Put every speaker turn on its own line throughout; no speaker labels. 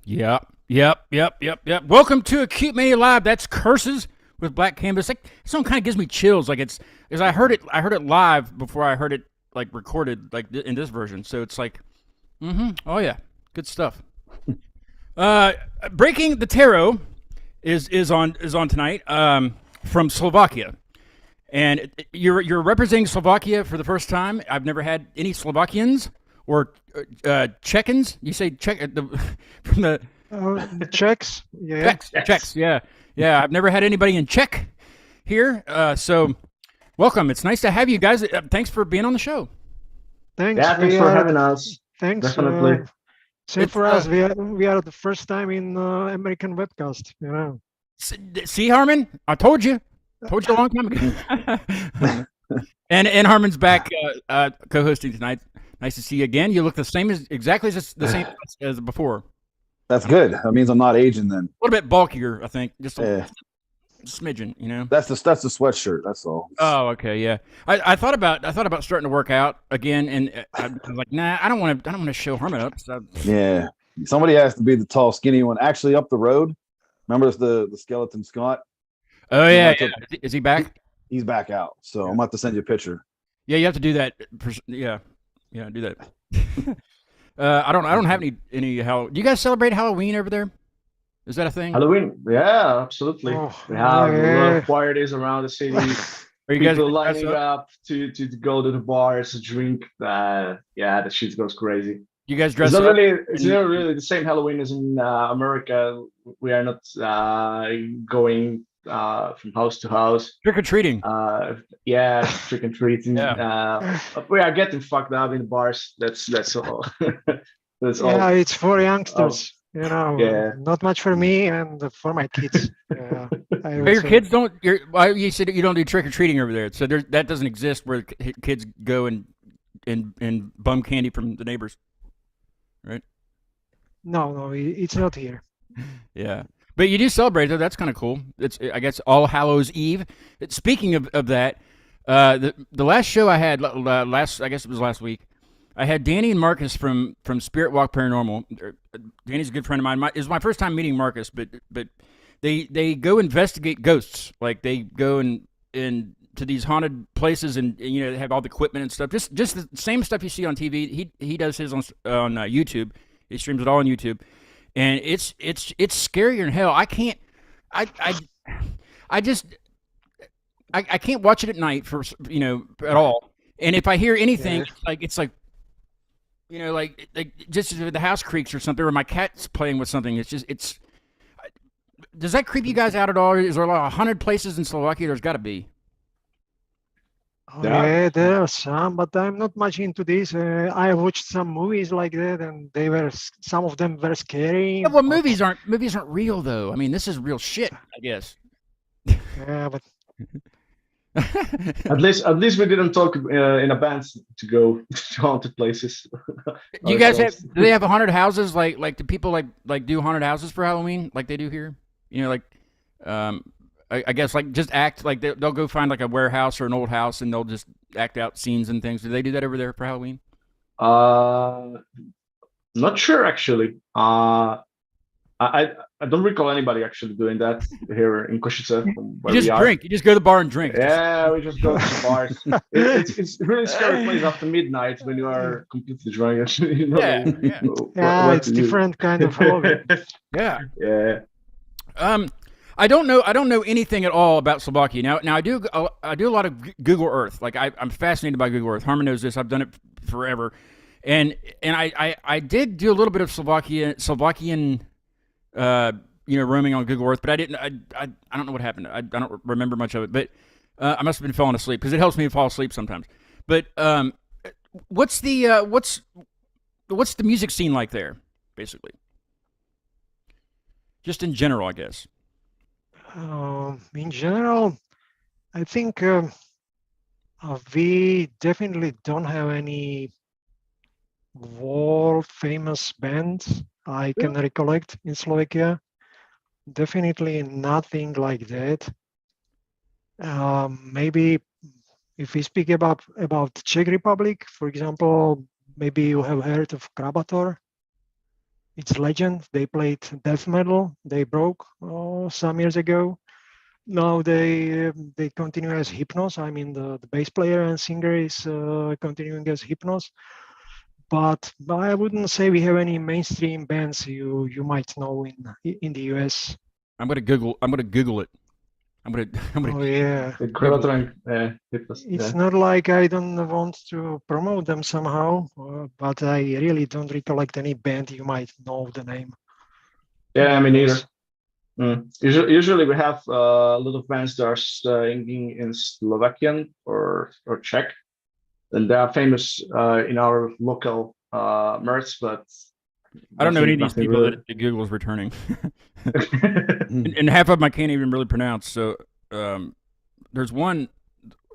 Yep. Welcome to Acute Mania Live. That's Curses with Black Canvas. That song kind of gives me chills. Like it's, because I heard it live before I heard it like recorded, like in this version. So it's like, oh yeah, good stuff. Uh, Breaking the Tarot is on tonight. From Slovakia, and you're representing Slovakia for the first time. I've never had any Slovakians or Czechans. You say Czech from the
The Czechs, yeah.
Czechs. Yeah. I've never had anybody in Czech here. So welcome. It's nice to have you guys. Thanks for being on the show.
Thanks.
Yeah, thanks for having us.
Thanks.
Definitely.
Same
It's
for us. We are the first time in American webcast.
see, Harmon. I told you. Told you a long time ago. and Harmon's back co-hosting tonight. Nice to see you again. You look the same exactly as the same as before.
That's good. That means I'm not aging then.
A little bit bulkier, I think. Just a smidgen, you know.
That's the sweatshirt. That's all.
Oh, okay, yeah. I thought about starting to work out again, and I was like, nah, I don't want to show Harmon up. So.
Yeah. Somebody has to be the tall, skinny one. Actually, up the road. Remember the skeleton Scott?
Oh yeah. Is he back?
He's back out. So I'm about to send you a picture.
Yeah, you have to do that. Yeah, do that. I don't have any do you guys celebrate Halloween over there? Is that a thing?
Halloween, yeah, absolutely.
Oh,
We have a lot
yeah.
of parties around the city.
Are you guys
People
dress
lining up to go to the bars to drink. Yeah, the shit goes crazy.
You guys
It's
dress
not
up?
not really the same Halloween as in America. We are not going from house to house.
Trick or treating.
Yeah, trick and treating.
Yeah.
We are getting fucked up in bars. That's all. That's all.
Yeah, it's for youngsters.
Yeah.
Not much for me and for my kids. Yeah, I would
Your
say.
kids don't. You said you don't do trick or treating over there, so that doesn't exist where kids go and bum candy from the neighbors, right?
No, it's not here.
Yeah, but you do celebrate it. That's kind of cool. It's, I guess, All Hallows Eve. Speaking of that, the last show I had I guess it was last week. I had Danny and Marcus from Spirit Walk Paranormal. Danny's a good friend of mine. It was my first time meeting Marcus, but they go investigate ghosts. Like they go in to these haunted places and they have all the equipment and stuff. Just the same stuff you see on TV. He does his on YouTube. He streams it all on YouTube, and it's scarier than hell. I can't. I just can't watch it at night for at all. And if I hear anything, it's like just if the house creaks or something, or my cat's playing with something. It's. Does that creep you guys out at all? Is there a lot of haunted places in Slovakia? There's got to be.
Oh,
Yeah.
yeah, there are some, but I'm not much into this. I watched some movies like that, and some of them were scary.
Yeah, well, movies aren't real though. I mean, this is real shit, I guess.
Yeah, but
At least we didn't talk in a band to go to haunted places.
Do you guys have? Do they have haunted houses? Like do people like do haunted houses for Halloween like they do here? I guess like just act like they'll go find like a warehouse or an old house and they'll just act out scenes and things. Do they do that over there for Halloween?
Not sure actually. I don't recall anybody actually doing that here in Kosice, from where
You just
we are.
drink. You just go to the bar and drink.
Yeah, we just go to the bars. It's a really scary place after midnight when you are completely drunk. Actually, you know
Yeah.
yeah,
what
it's
to do.
different kind of Halloween.
Yeah.
Yeah.
I don't know anything at all about Slovakia. Now I do a lot of Google Earth. Like I'm fascinated by Google Earth. Harmon knows this. I've done it forever, and I did do a little bit of Slovakian roaming on Google Earth, but I didn't. I don't know what happened. I don't remember much of it, but I must have been falling asleep because it helps me fall asleep sometimes. But what's the music scene like there, basically? Just in general, I guess.
In general, I think we definitely don't have any world famous bands I can recollect in Slovakia. Definitely nothing like that. Maybe if we speak about Czech Republic, for example, maybe you have heard of Krabator. It's legend. They played death metal. They broke some years ago. Now they continue as Hypnos. I mean, the bass player and singer is continuing as Hypnos. But I wouldn't say we have any mainstream bands you might know in the US.
I'm gonna Google. I'm gonna Google it. I'm gonna. I'm gonna.
Oh yeah.
The Chronotronic, it was,
It's
yeah.
not like I don't want to promote them somehow, but I really don't recollect any band you might know the name.
Yeah,
in
me
the
neither.
US.
Usually we have a lot of bands that are singing in Slovakian or Czech, and they are famous in our local merch, but
I don't know any of these
nothing
people
really.
that Google's returning, and half of them I can't even really pronounce. So there's one.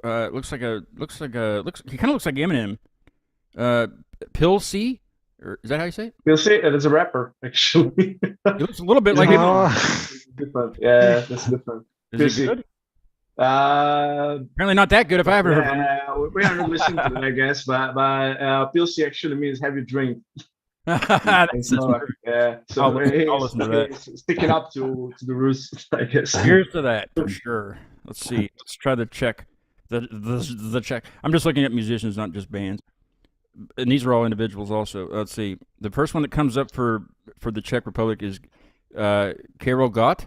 Looks like a. He kind of looks like Eminem. Pill C, or is that how you say it?
You'll see it is a rapper actually.
He looks a little bit like Eminem.
Different, yeah, that's different.
Is he good? Apparently not that good. If I ever heard from him.
We are not listening to it, I guess, but PLC actually means heavy drink.
That's
Slovak. Yeah, so
I'll listen to that.
he's sticking up to the roots, I guess.
Here's to that for sure. Let's see. Let's try the check. The check. I'm just looking at musicians, not just bands. And these are all individuals also. Let's see. The first one that comes up for the Czech Republic is Karel Gott.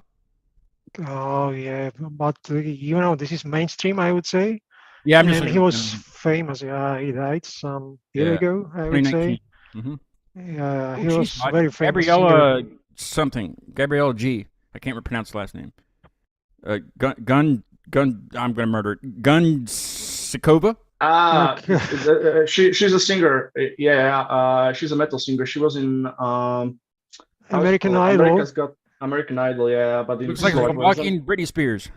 Oh yeah, but this is mainstream, I would say.
Yeah, I'm just
And
looking.
he was famous. Yeah, he died some year
Yeah.
ago, I would
2019.
say.
Mm-hmm.
Yeah, he
Oh,
was
she's hot.
very famous.
Gabriella
singer.
something. Gabriella G. I can't pronounce the last name. Gun. I'm gonna murder it. Gun Sikova.
Okay.
She's a singer. Yeah, she's a metal singer. She was in
American Idol.
American Idol. Yeah, but in
Looks like
Slovak
Slovakian Britney Spears.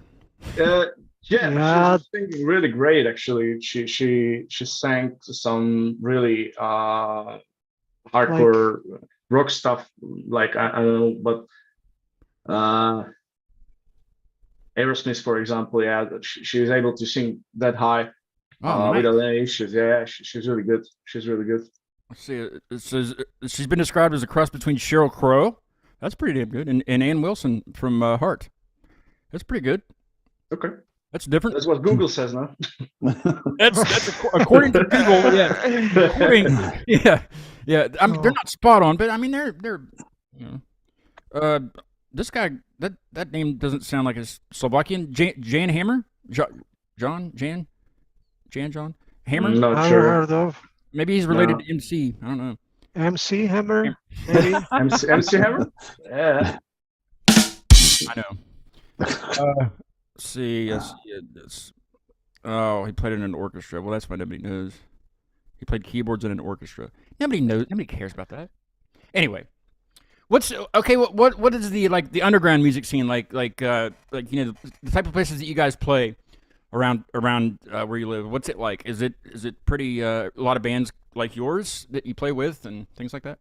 Yeah,
Yeah.
she's singing really great. Actually, she sang some really hardcore rock stuff. Like I don't know, but Aerosmith, for example, yeah, she was able to sing that high
Oh, nice.
without any issues. Yeah, she's really good. She's really good.
Let's see. It says she's been described as a cross between Sheryl Crow. That's pretty damn good. And Ann Wilson from Heart. That's pretty good.
Okay,
That's different.
that's what Google says now.
That's according to Google. Yeah. Yeah. I mean, they're not spot on, but I mean, they're. You know, this guy, that name doesn't sound like a Slovakian. Jan Hammer, John Hammer.
Not
I've
sure.
heard of
Maybe he's related
No.
to MC. I don't know.
MC Hammer, maybe.
MC Hammer? Yeah.
I know. Let's see. Oh, he played in an orchestra. Well, that's why nobody knows. He played keyboards in an orchestra. Nobody knows. Nobody cares about that. Anyway, what's okay? What is the underground music scene like the type of places that you guys play around where you live? What's it like? Is it pretty a lot of bands like yours that you play with and things like that?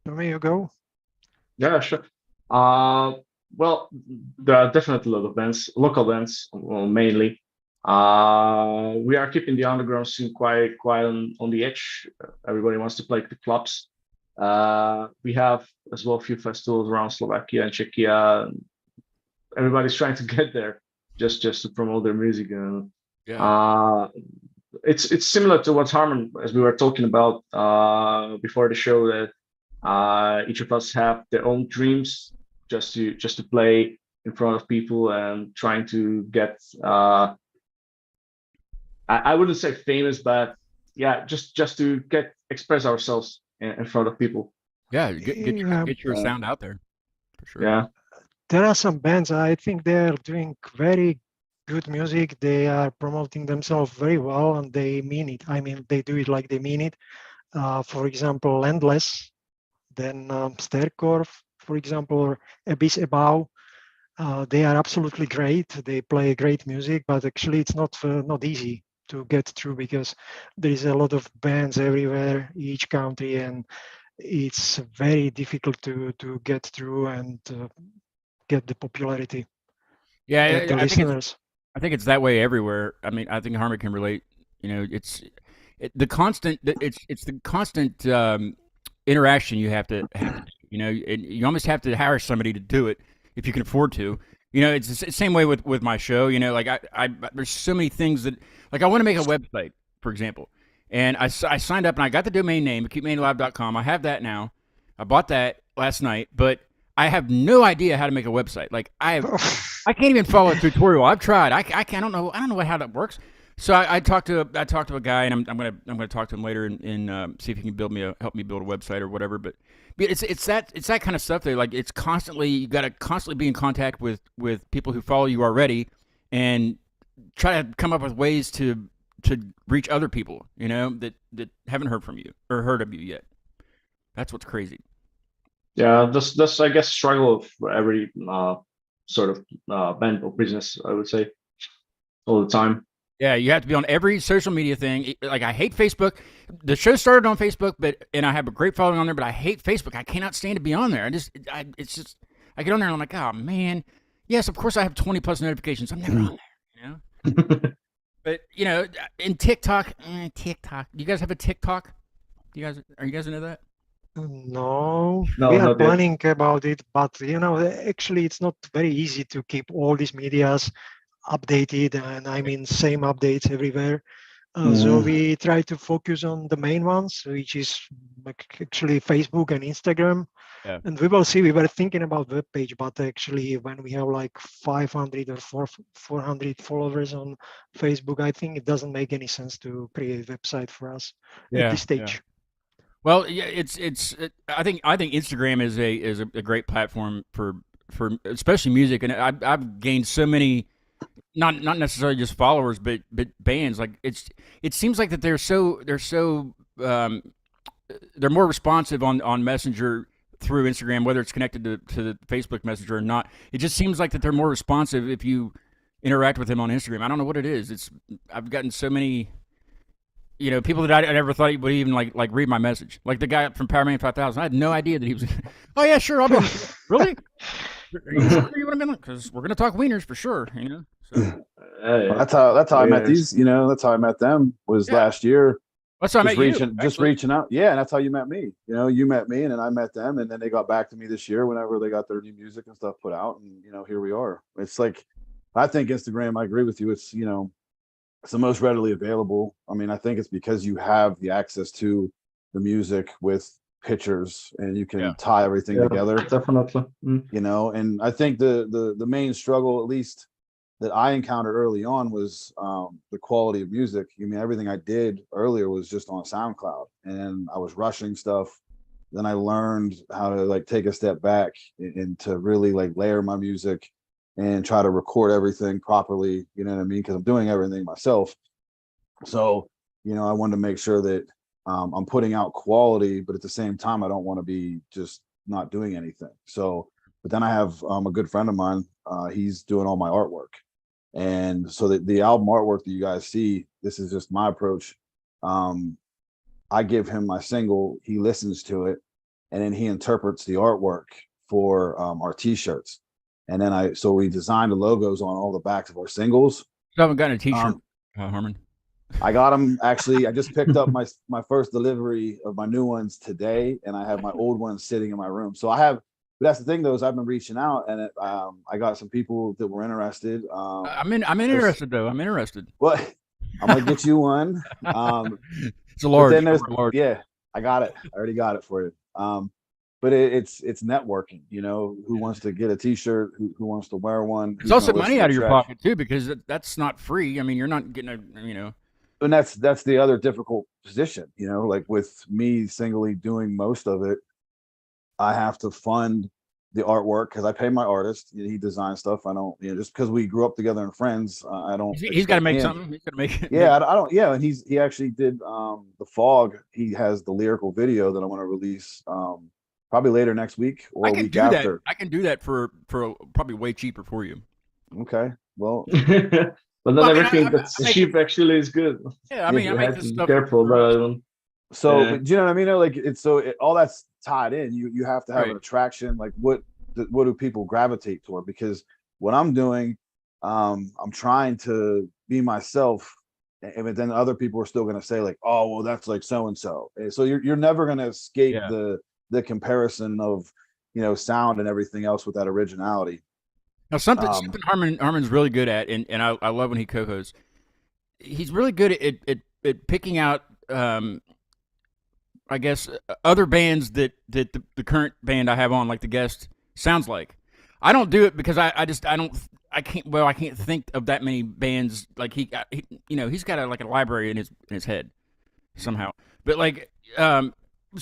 There you go.
Yeah, sure. Well, there are definitely a lot of bands, local bands, well, mainly. We are keeping the underground scene quite on the edge. Everybody wants to play the clubs. We have as well a few festivals around Slovakia and Czechia. Everybody's trying to get there just to promote their music.
Yeah.
It's similar to what Harmon, as we were talking about before the show, that each of us have their own dreams just to play in front of people and trying to get I wouldn't say famous, but yeah, just to express ourselves in front of people.
Yeah, get your sound out there for sure.
Yeah.
There are some bands, I think they're doing very good music. They are promoting themselves very well and they mean it. I mean, they do it like they mean it. For example, Landless, then Sterkor, for example, or Abyss Above. They are absolutely great. They play great music, but actually it's not easy to get through because there is a lot of bands everywhere, each country, and it's very difficult to get through and get the popularity.
Yeah,
The listeners.
I think it's that way everywhere. I mean, I think Harmon can relate. You know, it's the constant interaction you have to have. You know, and you almost have to hire somebody to do it if you can afford to. You know, it's the same way with my show. You know, like I there's so many things that like I want to make a website, for example, and I signed up and I got the domain name acutemanlive.com. I have that now. I bought that last night, but I have no idea how to make a website. Like I can't even follow a tutorial. I've tried. I can't. I don't know how that works. So I talked to a guy, and I'm gonna talk to him later and see if he can help me build a website or whatever. But it's that kind of stuff there. Like it's constantly you got to constantly be in contact with people who follow you already, and try to come up with ways to reach other people. You know that haven't heard from you or heard of you yet. That's what's crazy.
Yeah, this I guess struggle for every sort of band or business, I would say, all the time.
Yeah, you have to be on every social media thing. Like I hate Facebook. The show started on Facebook, and I have a great following on there. But I hate Facebook. I cannot stand to be on there. It's just I get on there and I'm like, oh man. Yes, of course I have 20 plus notifications. I'm never on there. You know. But you know, in TikTok. Do you guys have a TikTok? Are you guys into that?
No,
No,
we are
not yet.
planning about it, but you know, actually, it's not very easy to keep all these medias updated, and I mean, same updates everywhere. So we try to focus on the main ones, which is like actually Facebook and Instagram.
Yeah.
And we will see. We were thinking about web page, but actually, when we have like 500 or 400 followers on Facebook, I think it doesn't make any sense to create a website for us at this stage.
Well, yeah, I think Instagram is a great platform for especially music, and I've gained so many, not necessarily just followers, but bands. Like it seems like that they're more responsive on Messenger through Instagram, whether it's connected to the Facebook Messenger or not. It just seems like that they're more responsive if you interact with them on Instagram. I don't know what it is. I've gotten so many. You know, people that I never thought would even like read my message. Like the guy from Power Man 5000. I had no idea that he was. Oh yeah, sure. I'll be. Really? Are you sure you want to be on? Because we're gonna talk wieners for sure. You know. So.
Yeah.
That's how I met these. You know, that's how I met them. Was last year.
That's how I met you.
Just reaching out. Yeah, and that's how you met me. You know, you met me, and then I met them, and then they got back to me this year whenever they got their new music and stuff put out, and you know, here we are. It's like, I think Instagram. I agree with you. It's it's the most readily available. I mean, I think it's because you have the access to the music with pictures, and you can tie everything together.
Definitely.
You know, and I think the main struggle, at least that I encountered early on, was the quality of music. I mean, everything I did earlier was just on SoundCloud, and I was rushing stuff. Then I learned how to like take a step back and to really like layer my music and try to record everything properly, you know what I mean? Because I'm doing everything myself. So, you know, I wanted to make sure that I'm putting out quality, but at the same time, I don't want to be just not doing anything. So, but then I have a good friend of mine, he's doing all my artwork. And so the album artwork that you guys see, this is just my approach. I give him my single, he listens to it, and then he interprets the artwork for our t-shirts. And then so we designed the logos on all the backs of our singles.
You haven't gotten a t-shirt, Harmon.
I got them actually. I just picked up my first delivery of my new ones today, and I have my old ones sitting in my room. So I have. But that's the thing, though, is I've been reaching out, and I got some people that were interested.
I'm interested though. I'm interested.
Well, I'm gonna get you one.
It's a large.
Then yeah, I got it. I already got it for you. But it's networking, you know, who wants to get a t-shirt, who wants to wear one.
It's also money out of your pocket too, because that's not free. I mean, you're not getting
And that's the other difficult position, you know, like with me singly doing most of it, I have to fund the artwork because I pay my artist. He designs stuff. I don't, just because we grew up together and friends, I don't.
He's got to make something. He's got to make it.
Yeah, I don't. Yeah, and he actually did the Fog. He has the lyrical video that I want to release. Probably later next week or a week after.
I can do that for probably way cheaper for you.
Okay. Well,
but not everything that's cheap actually is good.
Yeah, I mean, I make this stuff.
Careful, but
so do you know what I mean? Like all that's tied in. You have to have an attraction. Like what do people gravitate toward? Because what I'm doing, I'm trying to be myself but then other people are still going to say like, oh, well, that's like so and so. So you're never going to escape the comparison of, you know, sound and everything else with that originality.
Now something Harmon's really good at, and I love when he co-hosts. He's really good at picking out, I guess, other bands that the current band I have on, like the guest, sounds like. I don't do it because I can't think of that many bands. Like he you know, he's got a library in his head somehow. But like, so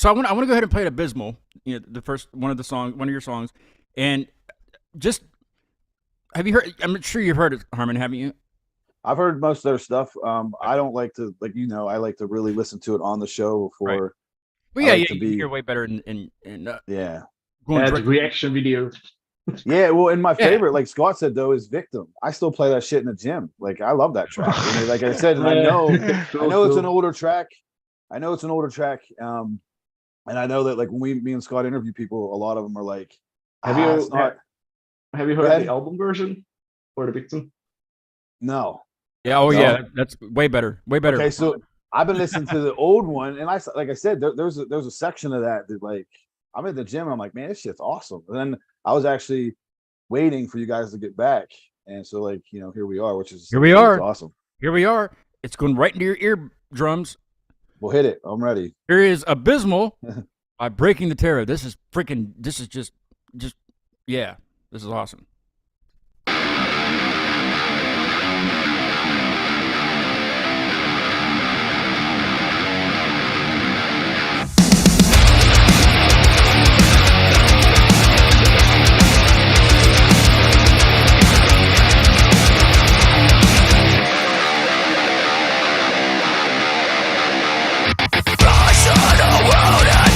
I want to go ahead and play Abysmal, you know, the first one of your songs, and just have you heard? I'm sure you've heard it, Harmon, haven't you?
I've heard most of their stuff. I don't like to, like, you know, I like to really listen to it on the show before.
Right. Well, yeah, you're way better in
yeah.
Reaction video.
Yeah, well, and my favorite, like Scott said though, is Victim. I still play that shit in the gym. Like, I love that track. I mean, like I said, and I know it's an older track. And I know that like when me and Scott interview people, a lot of them are like,
have you heard the album version for the Victim?
No.
Yeah. Oh, no. Yeah. That's way better. Way better.
Okay, so I've been listening to the old one, and like I said, there's a section of that like I'm at the gym and I'm like, man, this shit's awesome. And then I was actually waiting for you guys to get back, and so like, you know, here we are, awesome.
Here we are. It's going right into your eardrums.
We'll hit it. I'm ready.
Here is Abysmal by Breaking the Terror. This is just yeah. This is awesome.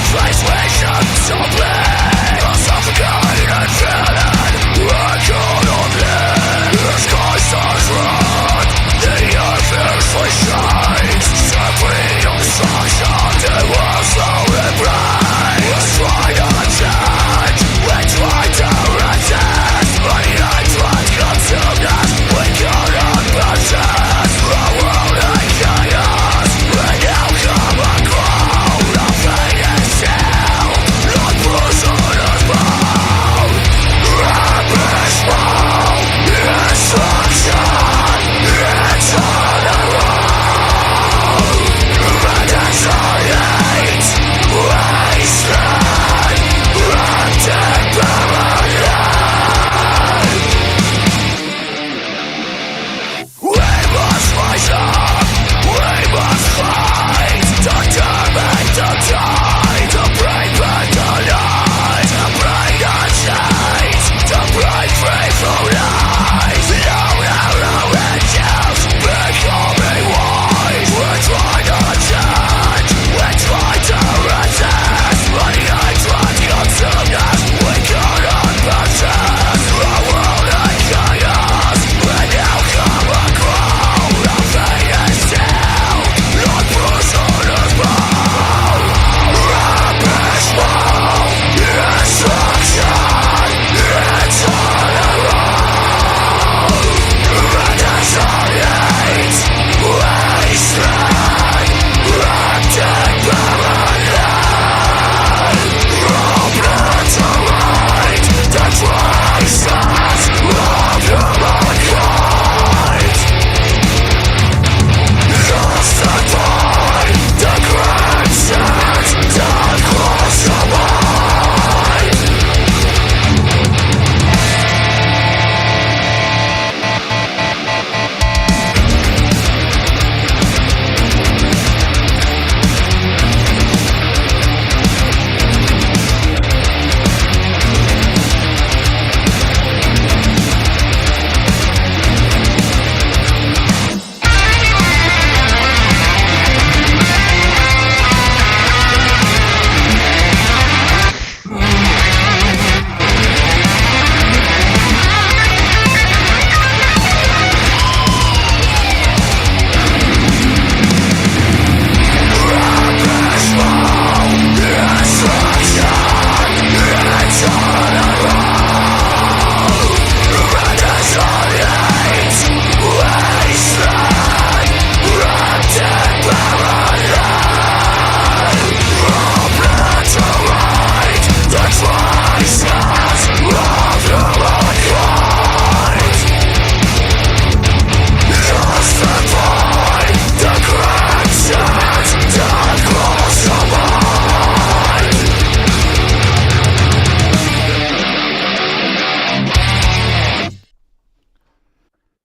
Translation, so plain, lost of the God in a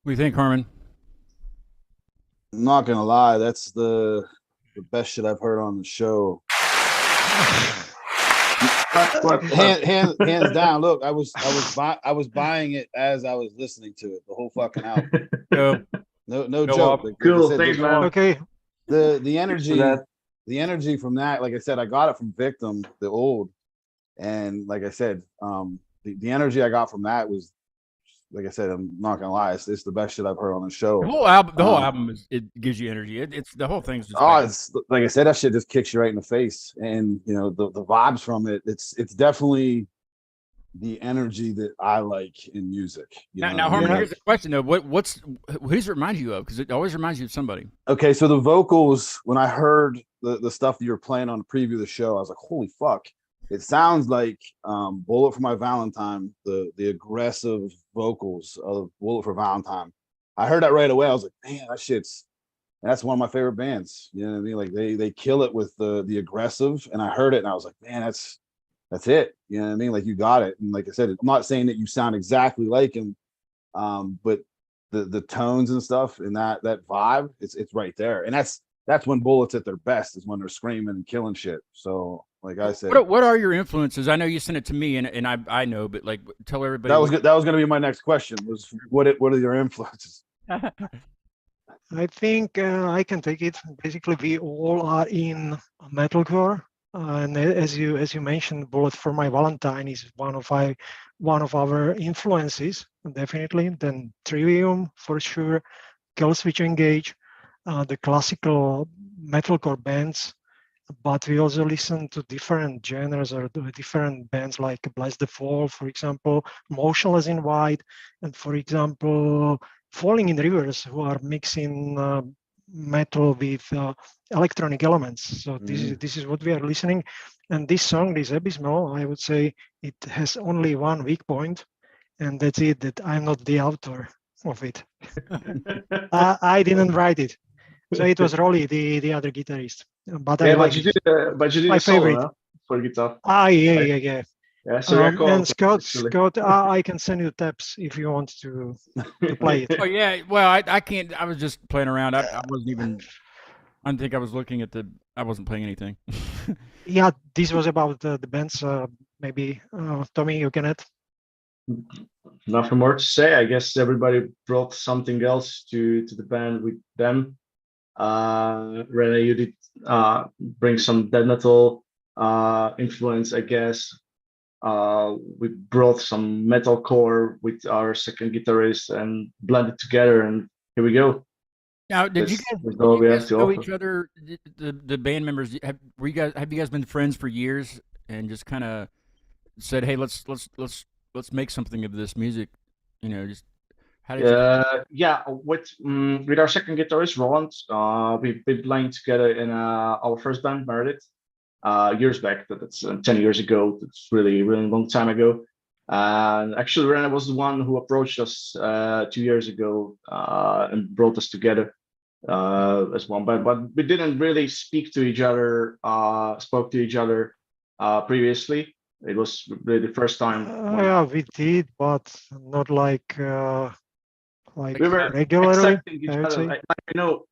What do you think, Harmon?
I'm not gonna lie, that's the best shit I've heard on the show. Hands down. Look, I was buying it as I was listening to it, the whole fucking album.
Go.
No
Go
joke.
off.
Like I
Cool,
said,
thanks, man.
Okay.
the
Thanks for
energy,
that.
the energy from that, like I said, I got it from Victim, the old, and like I said, the energy I got from that was, like I said, I'm not gonna lie, it's the best shit I've heard on the show.
The whole album it gives you energy. It's the whole thing's just.
Oh, it's like I said, that shit just kicks you right in the face, and you know the vibes from it. It's definitely the energy that I like in music. You know
Now,
what I mean?
Harmon, here's the question though: who does it remind you of? Because it always reminds you of somebody.
Okay, so the vocals, when I heard the stuff that you were playing on the preview of the show, I was like, holy fuck. It sounds like Bullet for My Valentine, the aggressive vocals of Bullet for Valentine. I heard that right away. I was like, man, that's one of my favorite bands. You know what I mean? Like they kill it with the aggressive, and I heard it and I was like, man, that's it. You know what I mean? Like you got it. And like I said, I'm not saying that you sound exactly like him, but the tones and stuff and that vibe, it's right there. And that's when Bullets at their best, is when they're screaming and killing shit. So like I said,
What are your influences? I know you sent it to me, and I know, but like tell everybody.
that was good. That was going to be my next question. Was what are your influences?
I think I can take it. Basically, we all are in metalcore, and as you mentioned, "Bullet for My Valentine" is one of our influences, definitely. Then Trivium for sure, Killswitch Engage, the classical metalcore bands. But we also listen to different genres or different bands like Bless the Fall, for example, Motionless in White, and for example, Falling in Rivers, who are mixing metal with electronic elements. So this is what we are listening. And this song, this Abysmal, I would say it has only one weak point, and that's it, that I'm not the author of it. I didn't write it. So it was Rolly, the other guitarist. But I like it.
But you did
My
a solo,
favorite.
huh? For guitar.
Yeah.
Yeah, so you're cool.
And Scott, I can send you tabs if you want to play it.
Oh yeah, well I can't. I was just playing around. I wasn't even. I don't think I was looking at the. I wasn't playing anything.
Yeah, this was about the bands. Maybe Tommy, you can add.
Nothing more to say. I guess everybody brought something else to the band with them. Rene, you did bring some death metal influence, I guess. We brought some metalcore with our second guitarist and blended together, and here we go.
Now, did you guys know each other? The band members have you guys been friends for years and just kind of said, "Hey, let's make something of this music," you know? Just how did you?
Yeah, with our second guitarist Roland, we've been playing together in our first band, Meredith, years back. That's 10 years ago. That's really long time ago. And actually, Rene was the one who approached us 2 years ago and brought us together as one band. But we didn't really spoke to each other previously. It was really the first time.
Yeah, we did, but not like
We were
regularly.
accepting each other.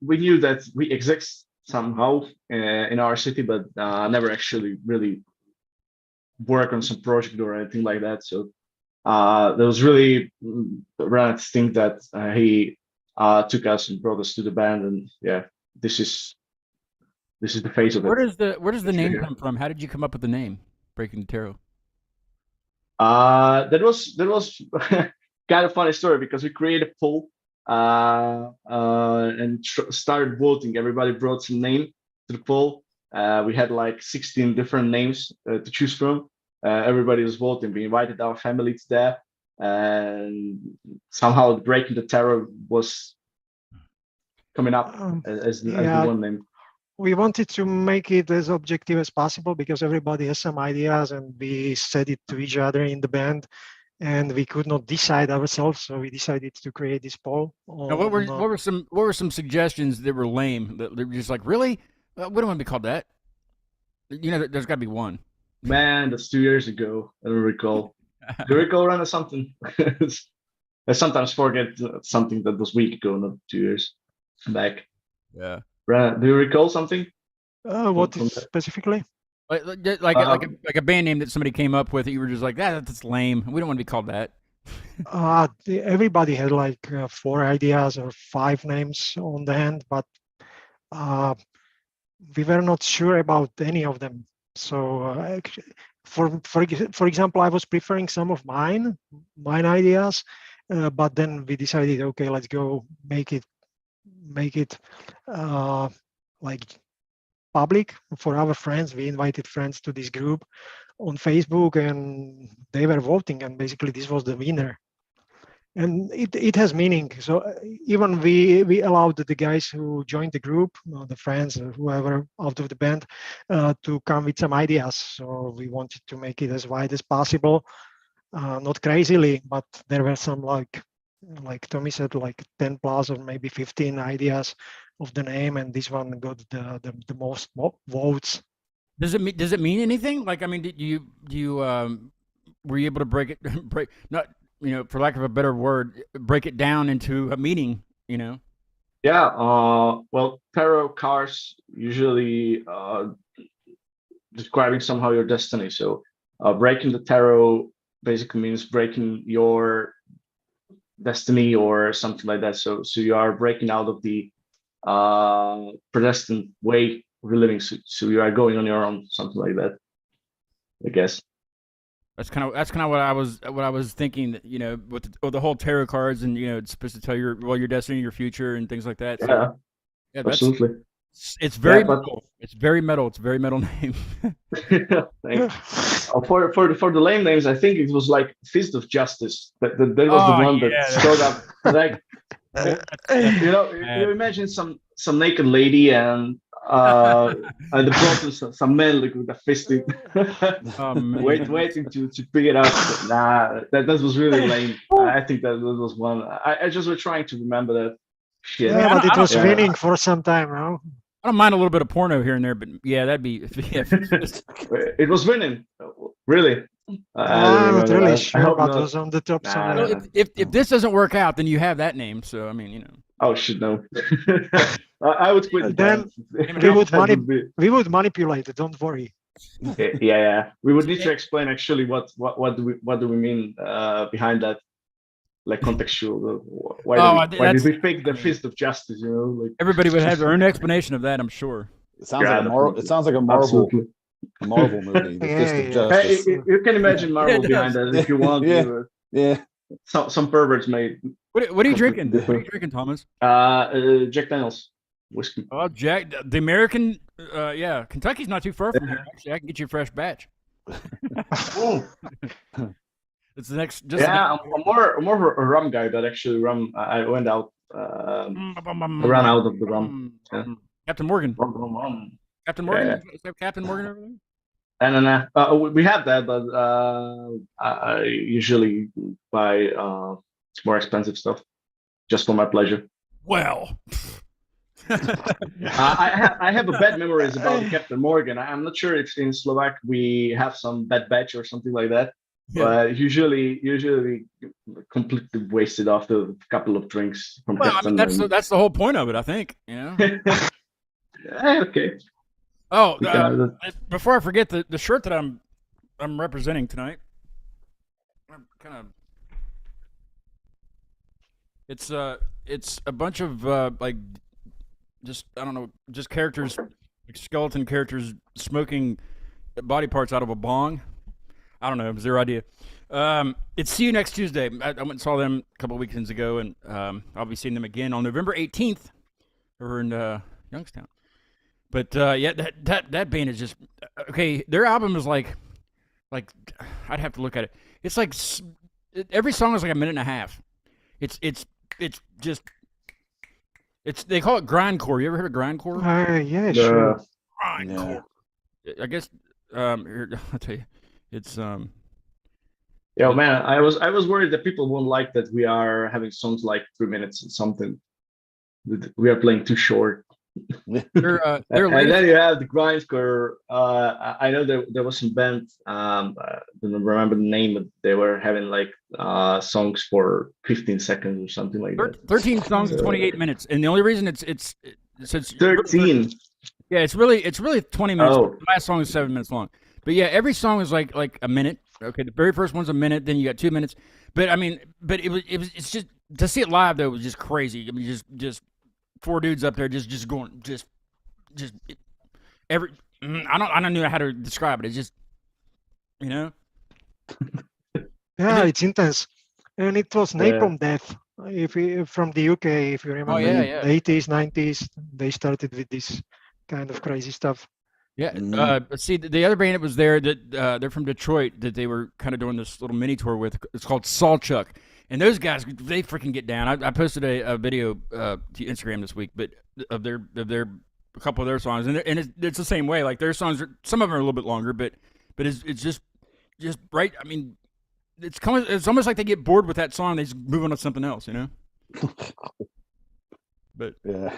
We knew that we exist somehow in our city, but never actually really work on some project or anything like that. So there was really Renat's thing that he took us and brought us to the band, and yeah, this is the face of it.
Where does the name come from? How did you come up with the name Breaking the Tarot?
That was kind of funny story, because we created a poll and started voting. Everybody brought some name to the poll. We had like 16 different names to choose from. Everybody was voting. We invited our family to that, and somehow Breaking the Tarot was coming up as the one name.
we wanted to make it as objective as possible because everybody has some ideas, and we said it to each other in the band, and we could not decide ourselves, so we decided to create this poll.
Now, what were some suggestions that were lame? That they were just like, really? We don't want to be called that. You know, there's got to be one.
Man, that's 2 years ago. I don't recall. Do you recall, Ren, or something? I sometimes forget something that was week ago, not 2 years back.
Yeah.
Ren, do you recall something?
What
from
specifically?
Like a band name that somebody came up with that you were just like, that's lame. We don't want to be called that.
Everybody had like 4 ideas or 5 names on the hand, but we were not sure about any of them. So for example, I was preferring some of mine ideas, but then we decided, okay, let's go make it like public for our friends. We invited friends to this group on Facebook, and they were voting, and basically this was the winner. And it has meaning. So even we allowed the guys who joined the group, the friends, or whoever out of the band, to come with some ideas. So we wanted to make it as wide as possible, not crazily, but there were some like Tommy said, like 10 plus or maybe 15 ideas of the name, and this one got the most votes.
Does it mean anything? Like, I mean, were you able to break not, you know, for lack of a better word, break it down into a meaning, you know?
Yeah, well, tarot cards usually describing somehow your destiny. So breaking the tarot basically means breaking your destiny or something like that. So you are breaking out of the predestined way of living. So you are going on your own, something like that, I guess.
That's kind of what I was thinking. That, you know, with the whole tarot cards, and you know, it's supposed to tell your destiny, your future, and things like that. So,
yeah, absolutely.
It's very metal. It's very metal. It's a very metal name.
For the lame names, I think it was like Fist of Justice. That was the one that showed up. Like, you know, you imagine some naked lady and the bottom some men like with a fist waiting to pick it up. Nah, that was really lame. I think that was one. I just was trying to remember that. Shit.
Yeah, but it was winning for some time now.
I don't mind a little bit of porno here and there, but yeah, that'd be. Yeah.
It was winning, really.
I'm not really sure, but it was on the top somewhere.
Well, if this doesn't work out, then you have that name. So I mean, you know.
Oh shit, no. I would quit.
Then we would manipulate it. Don't worry.
Yeah. We would need to explain actually what do we mean behind that. Like contextual, why did we pick the Fist of Justice? You know, like
everybody would have their own explanation of that. I'm sure.
It sounds like a Marvel movie. The Fist of Justice.
Hey, you can imagine Marvel behind that if you want.
Yeah.
Some perverts made.
What are you drinking? What are you drinking, Thomas?
Jack Daniels whiskey.
Oh, Jack, the American. Yeah, Kentucky's not too far from here. Actually, I can get you a fresh batch. It's the next.
I'm more of a rum guy, but actually rum. I went out. I ran out of the rum. Yeah.
Captain Morgan. Captain Morgan.
Yeah.
Is that Captain Morgan over there?
And we have that, but I usually buy more expensive stuff just for my pleasure.
Well.
I have a bad memories about Captain Morgan. I'm not sure if in Slovak we have some bad batch or something like that. Yeah. But usually completely wasted after a couple of drinks from Captain.
I mean, that's the whole point of it, I think. You know.
Okay.
Oh, before I forget, the shirt that I'm representing tonight, kind of. It's a bunch of like, just I don't know, just characters, like skeleton characters smoking body parts out of a bong. I don't know. It was their idea. It's See You Next Tuesday. I went and saw them a couple of weekends ago, and I'll be seeing them again on November 18th over in Youngstown. But yeah, that band is just okay. Their album is like I'd have to look at it. It's like every song is like a minute and a half. It's They call it grindcore. You ever heard of grindcore?
Yeah, sure.
Grindcore. I guess here, I'll tell you, it's
Yeah, man, I was worried that people won't like that we are having songs like 3 minutes and something. We are playing too short.
their
And
latest.
then you have the grindcore. I know there was some band. I don't remember the name, but they were having like songs for 15 seconds or something like that.
13 songs in 28 minutes, and the only reason it's
13.
Yeah, it's really 20 minutes.
Oh.
The last song is 7 minutes long. But yeah, every song is like a minute. Okay, the very first one's a minute, then you got 2 minutes. But I mean, but it's just to see it live though was just crazy. I mean, just four dudes up there just going every. I don't know how to describe it. It's just, you know.
Yeah, it's intense, and it was Napalm Death. From the UK, if you remember,
yeah.
the 80s, 90s, they started with this kind of crazy stuff.
Yeah. But see, the other band that was there that they're from Detroit that they were kind of doing this little mini tour with. It's called Sawchuck, and those guys they freaking get down. I posted a video to Instagram this week, but of their a couple of their songs, and it's the same way. Like their songs, some of them are a little bit longer, but it's just right. I mean, it's almost like they get bored with that song, they just move on to something else, you know. But
yeah,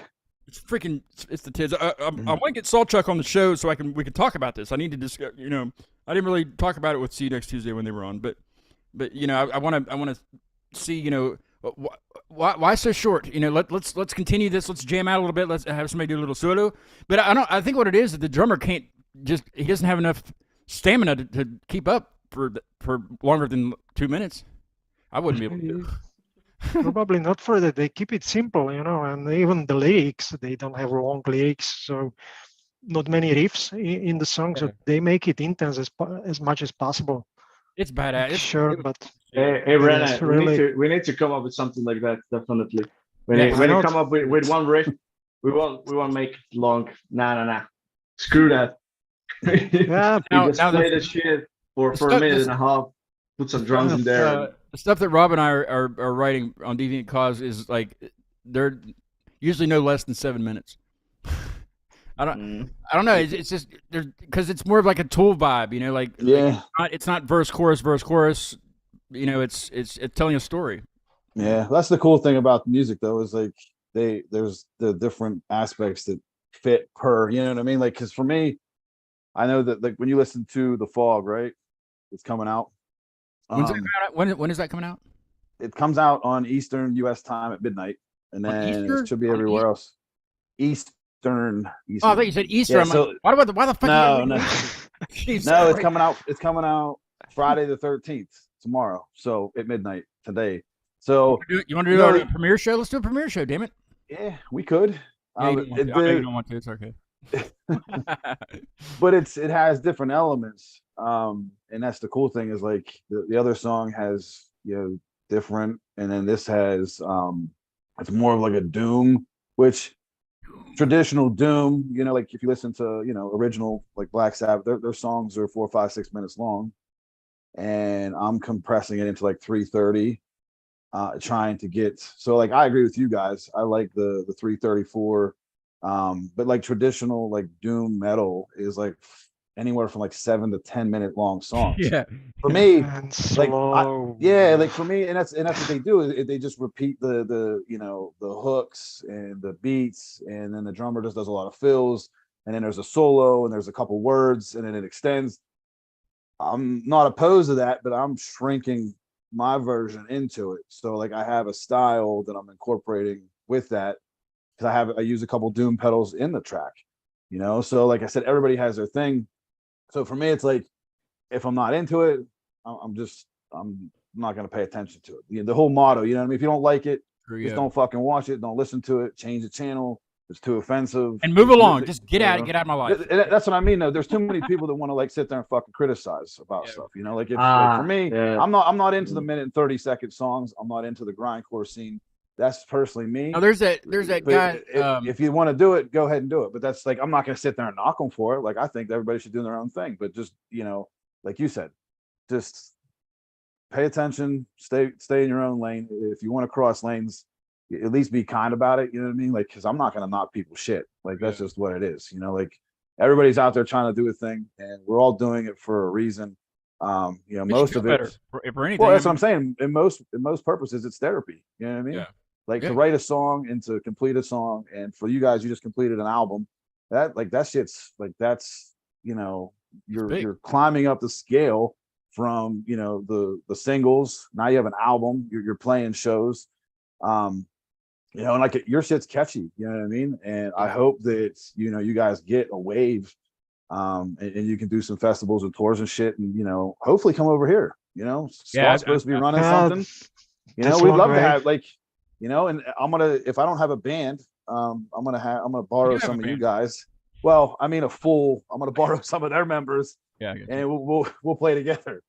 it's the tids. I want to get Sawchuck on the show so we can talk about this. I need to discuss. You know, I didn't really talk about it with See You Next Tuesday when they were on, but you know, I want to see, you know, why so short? You know, let's continue this. Let's jam out a little bit. Let's have somebody do a little solo. But I think what it is that the drummer he doesn't have enough stamina to keep up for longer than 2 minutes. I wouldn't be able to.
Probably not for that. They keep it simple, you know, and even the lyrics, they don't have long lyrics, so not many riffs in the song, so they make it intense as much as possible.
It's badass.
Sure, but
Hey, René, we need to come up with something like that. Definitely. When you come up with one riff, we won't make it long. Nah. Screw that.
Yeah,
just play the shit for a minute and a half. Put some drums in there.
The stuff that Rob and I are writing on Deviant Cause is like they're usually no less than 7 minutes. I don't know. It's just because it's more of like a Tool vibe, you know. Like it's not verse chorus. You know, it's telling a story.
Yeah, that's the cool thing about the music, though, is like there's the different aspects that fit per. You know what I mean? Like, because for me, I know that like when you listen to The Fog, right? It's coming out.
When's that coming out? When is that coming out?
It comes out on Eastern U.S. time at midnight, and then it should be everywhere else. Eastern.
Oh, I thought you said Easter. Yeah, so, why the fuck?
No. No, it's coming out. It's coming out Friday the 13th, tomorrow. So at midnight today. So
you want to do a premiere show? Let's do a premiere show. Damn it.
Yeah, we could.
Yeah, I know you don't want to. It's okay.
But it has different elements, and that's the cool thing is like the other song has, you know, different, and then this has it's more of like a doom, which traditional doom, you know, like if you listen to, you know, original like Black Sabbath, their songs are 4, 5, 6 minutes long, and I'm compressing it into like 3:30, trying to get, so like I agree with you guys, I like the 3:34. But like traditional like doom metal is like anywhere from like 7 to 10 minute long songs.
Yeah.
For me, like
like
for me, and that's what they do is they just repeat the you know, the hooks and the beats, and then the drummer just does a lot of fills, and then there's a solo and there's a couple words and then it extends. I'm not opposed to that, but I'm shrinking my version into it. So like I have a style that I'm incorporating with that. I use a couple doom pedals in the track, you know. So like I said, everybody has their thing. So for me, it's like if I'm not into it, I'm not going to pay attention to it. You know, the whole motto, you know what I mean? If you don't like it, just don't fucking watch it. Don't listen to it. Change the channel. It's too offensive.
And move along. Just get out of my life.
That's what I mean, though. There's too many people that want to like sit there and fucking criticize about stuff. You know, like if like for me, I'm not into the minute and 30-second songs. I'm not into the grindcore scene. That's personally me.
Now, there's that guy.
If you want to do it, go ahead and do it. But that's like, I'm not going to sit there and knock them for it. Like, I think everybody should do their own thing. But just, you know, like you said, just pay attention, stay in your own lane. If you want to cross lanes, at least be kind about it. You know what I mean? Like, because I'm not gonna knock people's shit. Like that's just what it is. You know, like everybody's out there trying to do a thing, and we're all doing it for a reason. You know, most of it.
For anything.
Well, that's what I'm saying. In most purposes, it's therapy. You know what I mean?
Yeah.
Like to write a song and to complete a song, and for you guys, you just completed an album. That shit's like that's you know you're climbing up the scale from you know the singles. Now you have an album. You're playing shows. You know, and like your shit's catchy. You know what I mean? And I hope that you know you guys get a wave. And you can do some festivals and tours and shit, and you know, hopefully come over here. You know, Scott's supposed to be running something. You know, we'd love to have like, you know, and I'm gonna if I don't have a band, I'm gonna borrow some of you guys. Well, I mean I'm gonna borrow some of their members.
Yeah,
and we'll play together.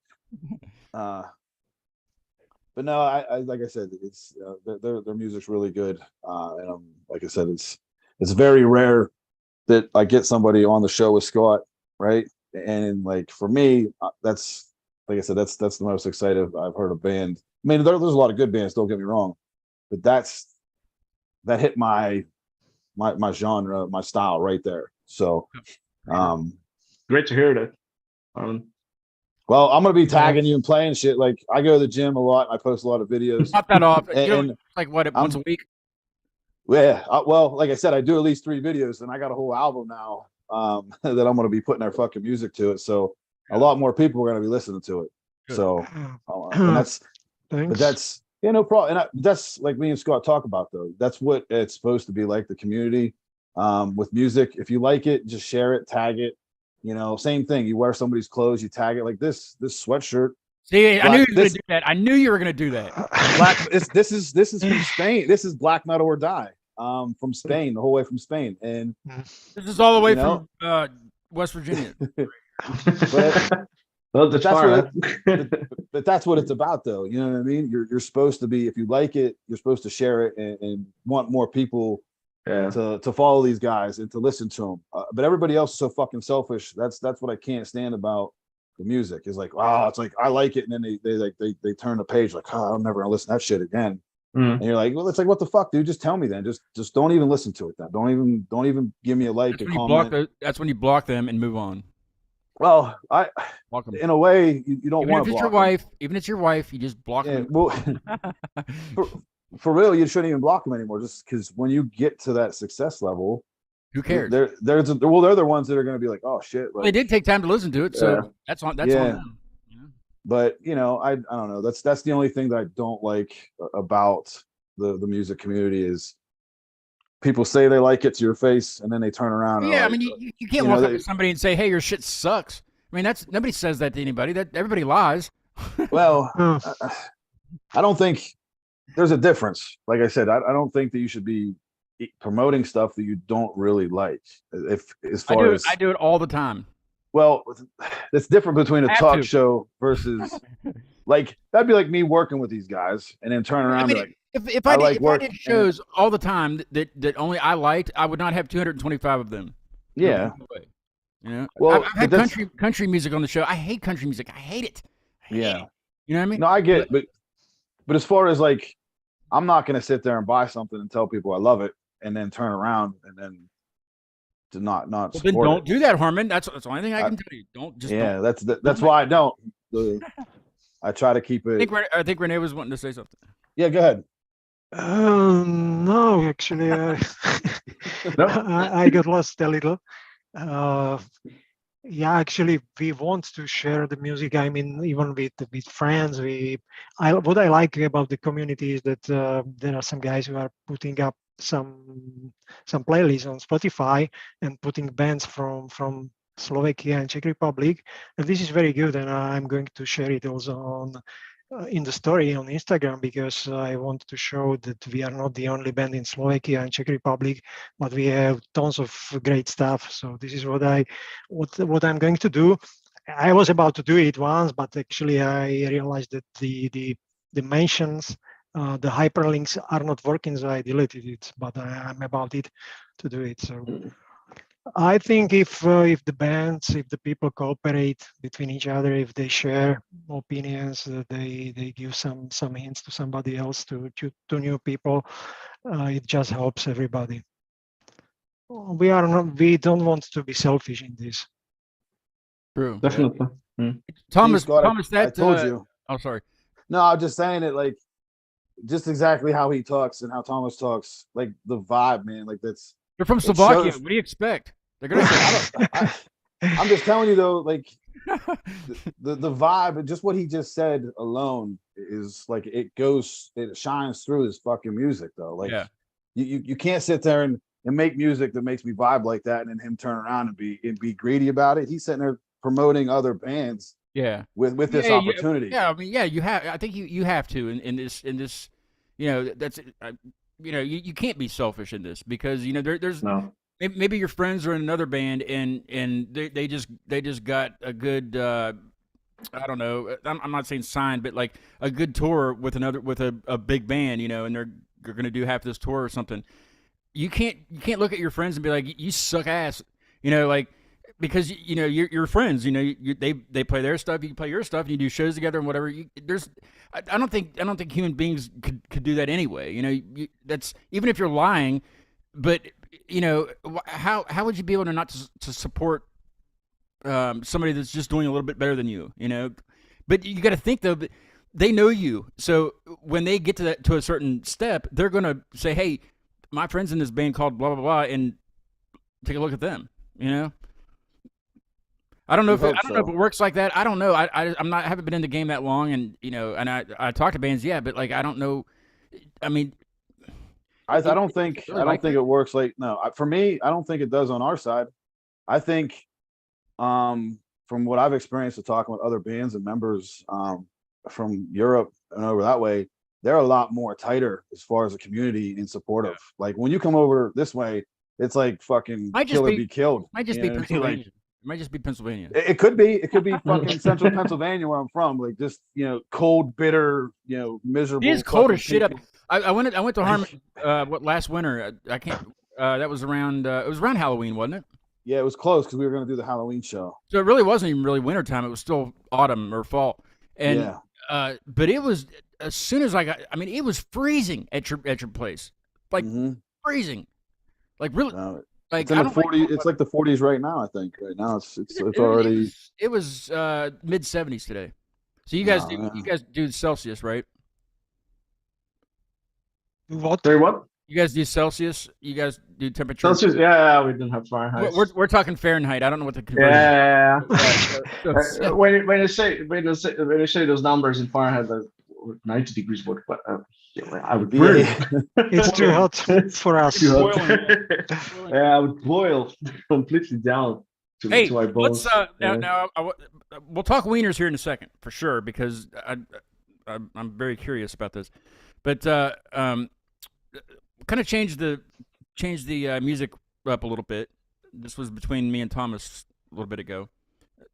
But no, I like I said, it's their music's really good, and like I said, it's very rare that I get somebody on the show with Scott, right? And like for me, that's like I said, that's the most excited I've heard a band. I mean, there's a lot of good bands, don't get me wrong, but that hit my genre, my style right there. So,
great to hear that.
Well, I'm gonna be tagging you and playing shit. Like I go to the gym a lot. I post a lot of videos.
Not that often.
And
like what? Once a week.
Yeah. Well, like I said, I do at least 3 videos, and I got a whole album now that I'm gonna be putting their fucking music to it. So a lot more people are gonna be listening to it.
Good.
So and that's no problem. And that's like me and Scott talk about though. That's what it's supposed to be like. The community with music. If you like it, just share it, tag it. You know, same thing. You wear somebody's clothes, you tag it like this sweatshirt.
See, I knew you were going to do that. I knew you were going to do that.
This is from Spain. This is Black Metal or Die from Spain, the whole way from Spain. And
this is all the way from West Virginia.
but that's what it's about, though. You know what I mean? You're supposed to be, if you like it, you're supposed to share it and want more people to follow these guys and to listen to them. But everybody else is so fucking selfish. That's what I can't stand about the music. Is like, wow, it's like I like it, and then they turn the page like, oh, I'm never gonna listen to that shit again. And you're like, well, it's like, what the fuck, dude? Just tell me then. Just don't even listen to it then. Don't even give me a like.
That's when you block them and move on.
Well, in a way, you don't want to block them.
Even if it's your wife, you just block them.
Well, for real, you shouldn't even block them anymore. Just because when you get to that success level,
who cares?
They're the ones that are going to be like, oh shit. Like,
well, they did take time to listen to it, so that's on them.
But you know, I don't know. That's the only thing that I don't like about the music community is people say they like it to your face, and then they turn around.
Yeah, I mean, you can't walk up to somebody and say, "Hey, your shit sucks." I mean, nobody says that to anybody. That everybody lies.
Well, I don't think there's a difference. Like I said, I don't think that you should be promoting stuff that you don't really like.
I do it all the time.
Well, it's different between a talk show versus like that'd be like me working with these guys and then turn around and be like,
if I did shows all the time that only I liked, I would not have 225 of them.
Yeah.
You know,
well,
I've had country music on the show. I hate country music. I hate it. You know what I mean?
No, I get it, but as far as like, I'm not going to sit there and buy something and tell people I love it and then turn around and then to not support
then don't
it.
Do that, Harmon. That's the only thing I can tell you.
That's why I don't. I try to keep it.
I think Renee was wanting to say something.
Yeah, go ahead.
No, actually, I got lost a little. Yeah, actually, we want to share the music. I mean, even with friends, what I like about the community is that there are some guys who are putting up some playlists on Spotify and putting bands from Slovakia and Czech Republic, and this is very good. And I'm going to share it also on in the story on Instagram, because I want to show that we are not the only band in Slovakia and Czech Republic, but we have tons of great stuff. So this is what I'm going to do. I was about to do it once, but actually I realized that the mentions, the hyperlinks are not working, so I deleted it. But I'm about it to do it. So I think if the bands, if the people cooperate between each other, if they share opinions, they give some hints to somebody else, to new people, it just helps everybody. We don't want to be selfish in this.
True.
Definitely.
Thomas,
Scott,
Thomas,
I
that
told you.
Oh, sorry.
No, I'm just saying it like just exactly how he talks and how Thomas talks, like the vibe, man. Like that's
They're from
it
Slovakia.
shows-
What do you expect? They're gonna.
I'm just telling you though, like the vibe and just what he just said alone is like it shines through his fucking music though. Like
Yeah.
you can't sit there and make music that makes me vibe like that and then him turn around and be greedy about it. He's sitting there promoting other bands
Yeah.
with this opportunity.
Yeah, I mean, yeah, you have. I think you have to in this. You know, that's. You know, you can't be selfish in this because you know there's
No.
maybe your friends are in another band and they just got a good. I don't know. I'm not saying signed, but like a good tour with a big band, you know, and they're going to do half this tour or something. You can't look at your friends and be like, you suck ass, you know, like because you know you're friends, you know, they play their stuff, you play your stuff, and you do shows together and whatever. I don't think human beings could do that anyway. You know, that's even if you're lying, but you know how would you be able to not to support somebody that's just doing a little bit better than you, you know? But you got to think though, they know you, so when they get to a certain step, they're gonna say, "Hey, my friend's in this band called blah blah blah," and take a look at them. You know, I don't know if it works like that. I don't know. I haven't been in the game that long, and you know, and I talk to bands, yeah, but like I don't know. I mean,
I don't think it works like for me. I don't think it does on our side. I think. From what I've experienced of talking with other bands and members from Europe and over that way, they're a lot more tighter as far as a community and supportive. Yeah. Like when you come over this way, it's like fucking kill or be killed.
Might just be Pennsylvania. It might just be Pennsylvania.
It could be. It could be fucking central Pennsylvania where I'm from. Like just cold, bitter, miserable.
It is cold as shit up. I went to Harmon last winter. I can't. That was around. It was around Halloween, wasn't it?
Yeah, it was close because we were going to do the Halloween show. So
it really wasn't even really wintertime. It was still autumn or fall. And but it was as soon as it was freezing at your place, like freezing, like really. Like
it's in the 40s. It's like the 40s right now. I think right now it's already.
It was mid 70s today. So you guys do Celsius, right?
What?
Sorry, what?
You guys do Celsius? You guys do temperature?
Celsius? Yeah, we don't have Fahrenheit.
We're talking Fahrenheit. I don't know what the conversion.
Yeah. When you say those numbers in Fahrenheit, like 90 degrees, but I would burn.
It's too hot for us.
Yeah, I would boil completely down to my bones.
Now we'll talk wieners here in a second for sure because I'm very curious about this, but kind of change the music up a little bit. This was between me and Thomas a little bit ago.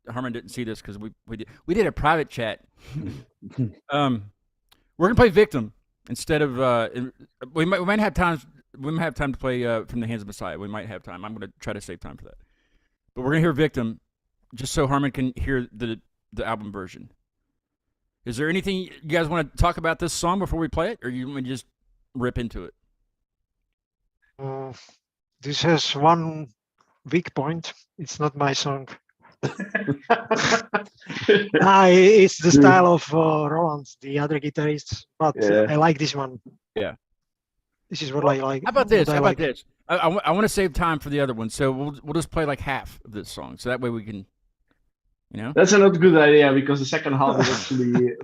Harmon didn't see this because we did a private chat. We're gonna play "Victim" instead of we might have time. We might have time to play "From the Hands of Messiah." We might have time. I'm gonna try to save time for that. But we're gonna hear "Victim" just so Harmon can hear the album version. Is there anything you guys want to talk about this song before we play it, or you want me to just rip into it?
This has one weak point. It's not my song. It's the style of Roland, the other guitarist, but I like this one.
Yeah.
This is what I like.
How about this? I want to save time for the other one, so we'll just play like half of this song, so that way we can,
That's a not good idea because the second half is actually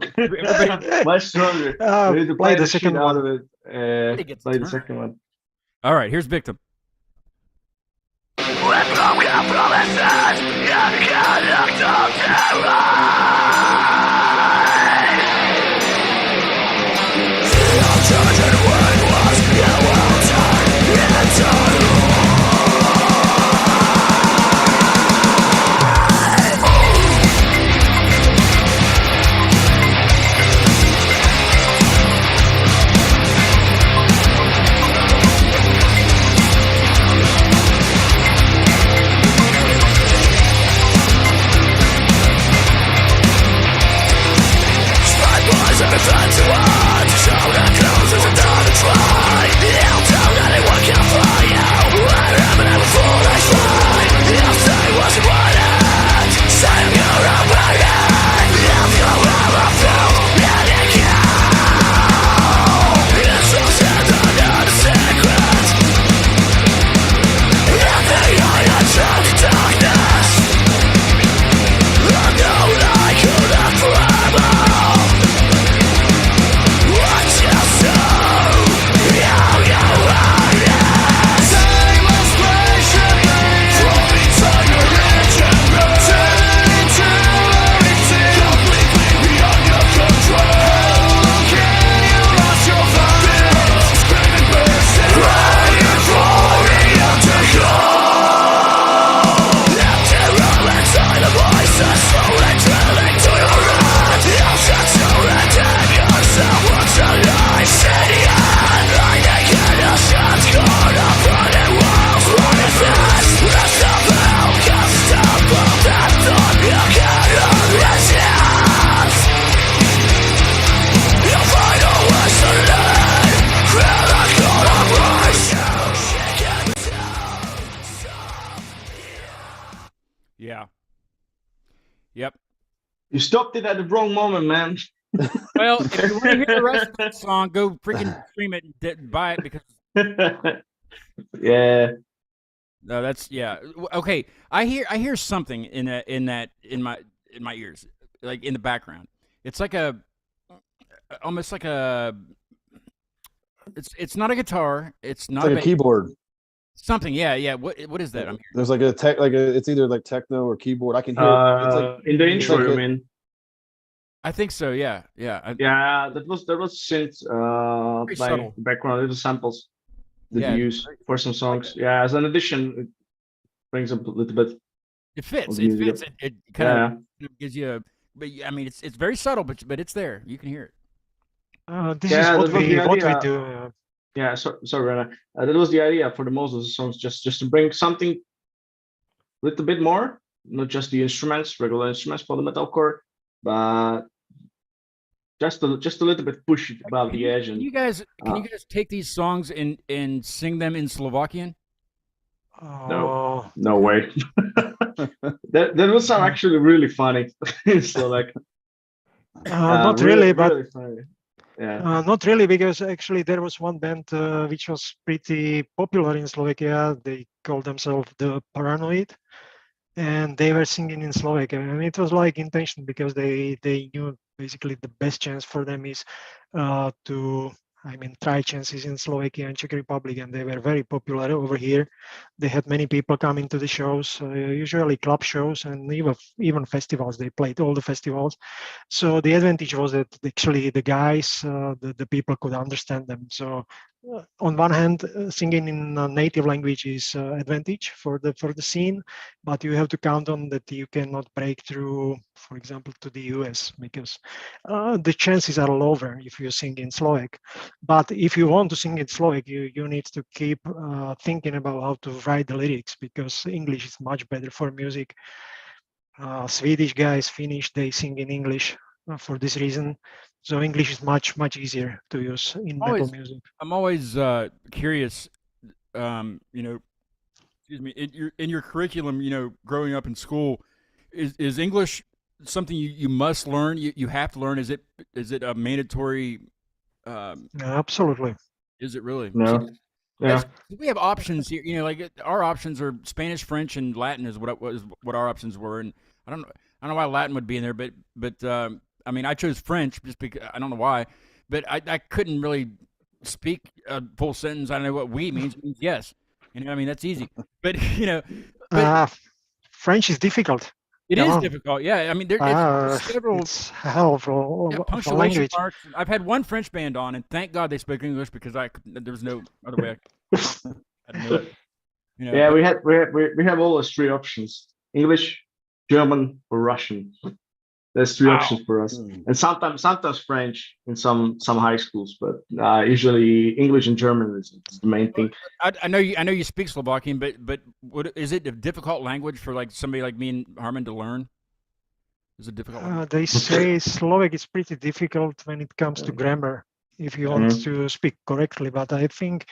much stronger. We need to play the second out of it. Play the second one.
All right, here's "Victim."
With broken promises, you cannot
Yep.
You stopped it at the wrong moment, man.
Well, if you want to hear the rest of that song, go freaking stream it and buy it because
Yeah.
no, that's yeah. Okay, I hear something in my ears, like in the background. It's like almost like a. It's not a guitar. It's
It's
not
like
a
a
bass.
keyboard.
Something. Yeah, yeah. What is that? I'm hearing.
There's like a tech, it's either like techno or keyboard. I can hear it. It's like
In the intro,
like
you
a-
mean?
I think so. Yeah, yeah.
Yeah, that was synth
Very
by
subtle.
the background, little samples that
Yeah,
you use for some songs. Yeah, as an addition, it brings up a little bit
it fits.
of
It
music.
fits. It kind
Yeah.
of gives you a. But I mean, it's very subtle, but it's there. You can hear it.
This
Yeah,
is
that
what
was the
we
idea.
do.
Yeah, sorry, Rana. That was the idea for the most of the songs, just to bring something a little bit more, not just the instruments, regular instruments for the metalcore, but just a little bit push it above the edge.
Can
And
you guys take these songs and sing them in Slovakian?
Uh,
no way. That would sound actually really funny. So like,
not
really,
really, but
really funny. Yeah.
not really, because actually there was one band which was pretty popular in Slovakia. They called themselves the Paranoid, and they were singing in Slovakia, and it was like intention because they knew basically the best chance for them is to try chances in Slovakia and Czech Republic, and they were very popular over here. They had many people coming to the shows, usually club shows and even festivals. They played all the festivals. So the advantage was that actually the guys, the people could understand them. So on one hand, singing in a native language is advantage for the scene, but you have to count on that you cannot break through, for example, to the US, because the chances are lower if you sing in Slovak. But if you want to sing in Slovak, you need to keep thinking about how to write the lyrics, because English is much better for music. Swedish guys, Finnish, they sing in English for this reason. So English is much easier to use in metal music.
I'm always curious. Excuse me. In your curriculum, growing up in school, is English something you must learn? You have to learn. Is it a mandatory?
Absolutely.
Is it really?
No. Yeah.
We have options here. Like our options are Spanish, French, and Latin is what our options were. And I don't know why Latin would be in there, but I chose French just because I don't know why, but I couldn't really speak a full sentence. I don't know what "oui" means. It means yes. That's easy. But
French is difficult.
it is difficult. Yeah, there's several.
It's hell of a
punctuation
language.
marks. I've had one French band on, and thank God they spoke English because there was no other way. I didn't know it.
Yeah, we have always three options: English, German, or Russian. There's three options for us, and sometimes French in some high schools, but usually English and German is the main thing.
I know you speak Slovakian, but what is it a difficult language for like somebody like me and Harmon to learn? Is it difficult?
They say Slovak is pretty difficult when it comes to grammar, if you want to speak correctly. But I think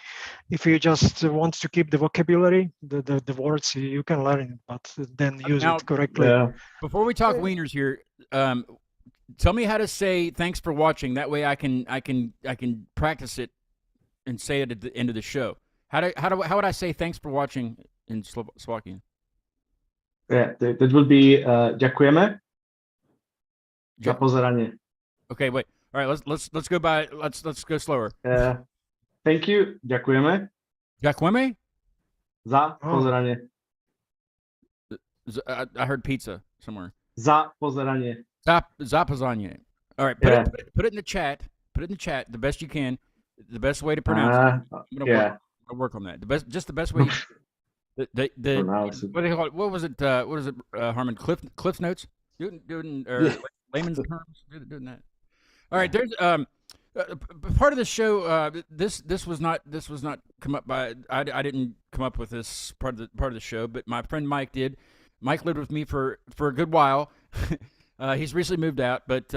if you just want to keep the vocabulary, the words, you can learn it, but then use it correctly.
Yeah.
Before we talk wieners here, tell me how to say thanks for watching. That way I can practice it and say it at the end of the show. How would I say thanks for watching in Slovakian?
Yeah, that would be ďakujeme za pozeranie.
Okay, wait. All right, let's go by. Let's go slower.
Thank you, ďakujeme
Ďakujeme?
za pozeranie.
I heard pizza somewhere.
Za pozeranie.
Zapazanye. All right, put it in the chat. Put it in the chat the best you can. The best way to pronounce it. I'm gonna work on that. The best way. What do they call it? What was it? What is it, Harmon? Cliff's notes. Doing layman's terms. Doing that. All right. There's part of the show. This was not come up by. I didn't come up with this part of the show, but my friend Mike did. Mike lived with me for a good while. He's recently moved out, but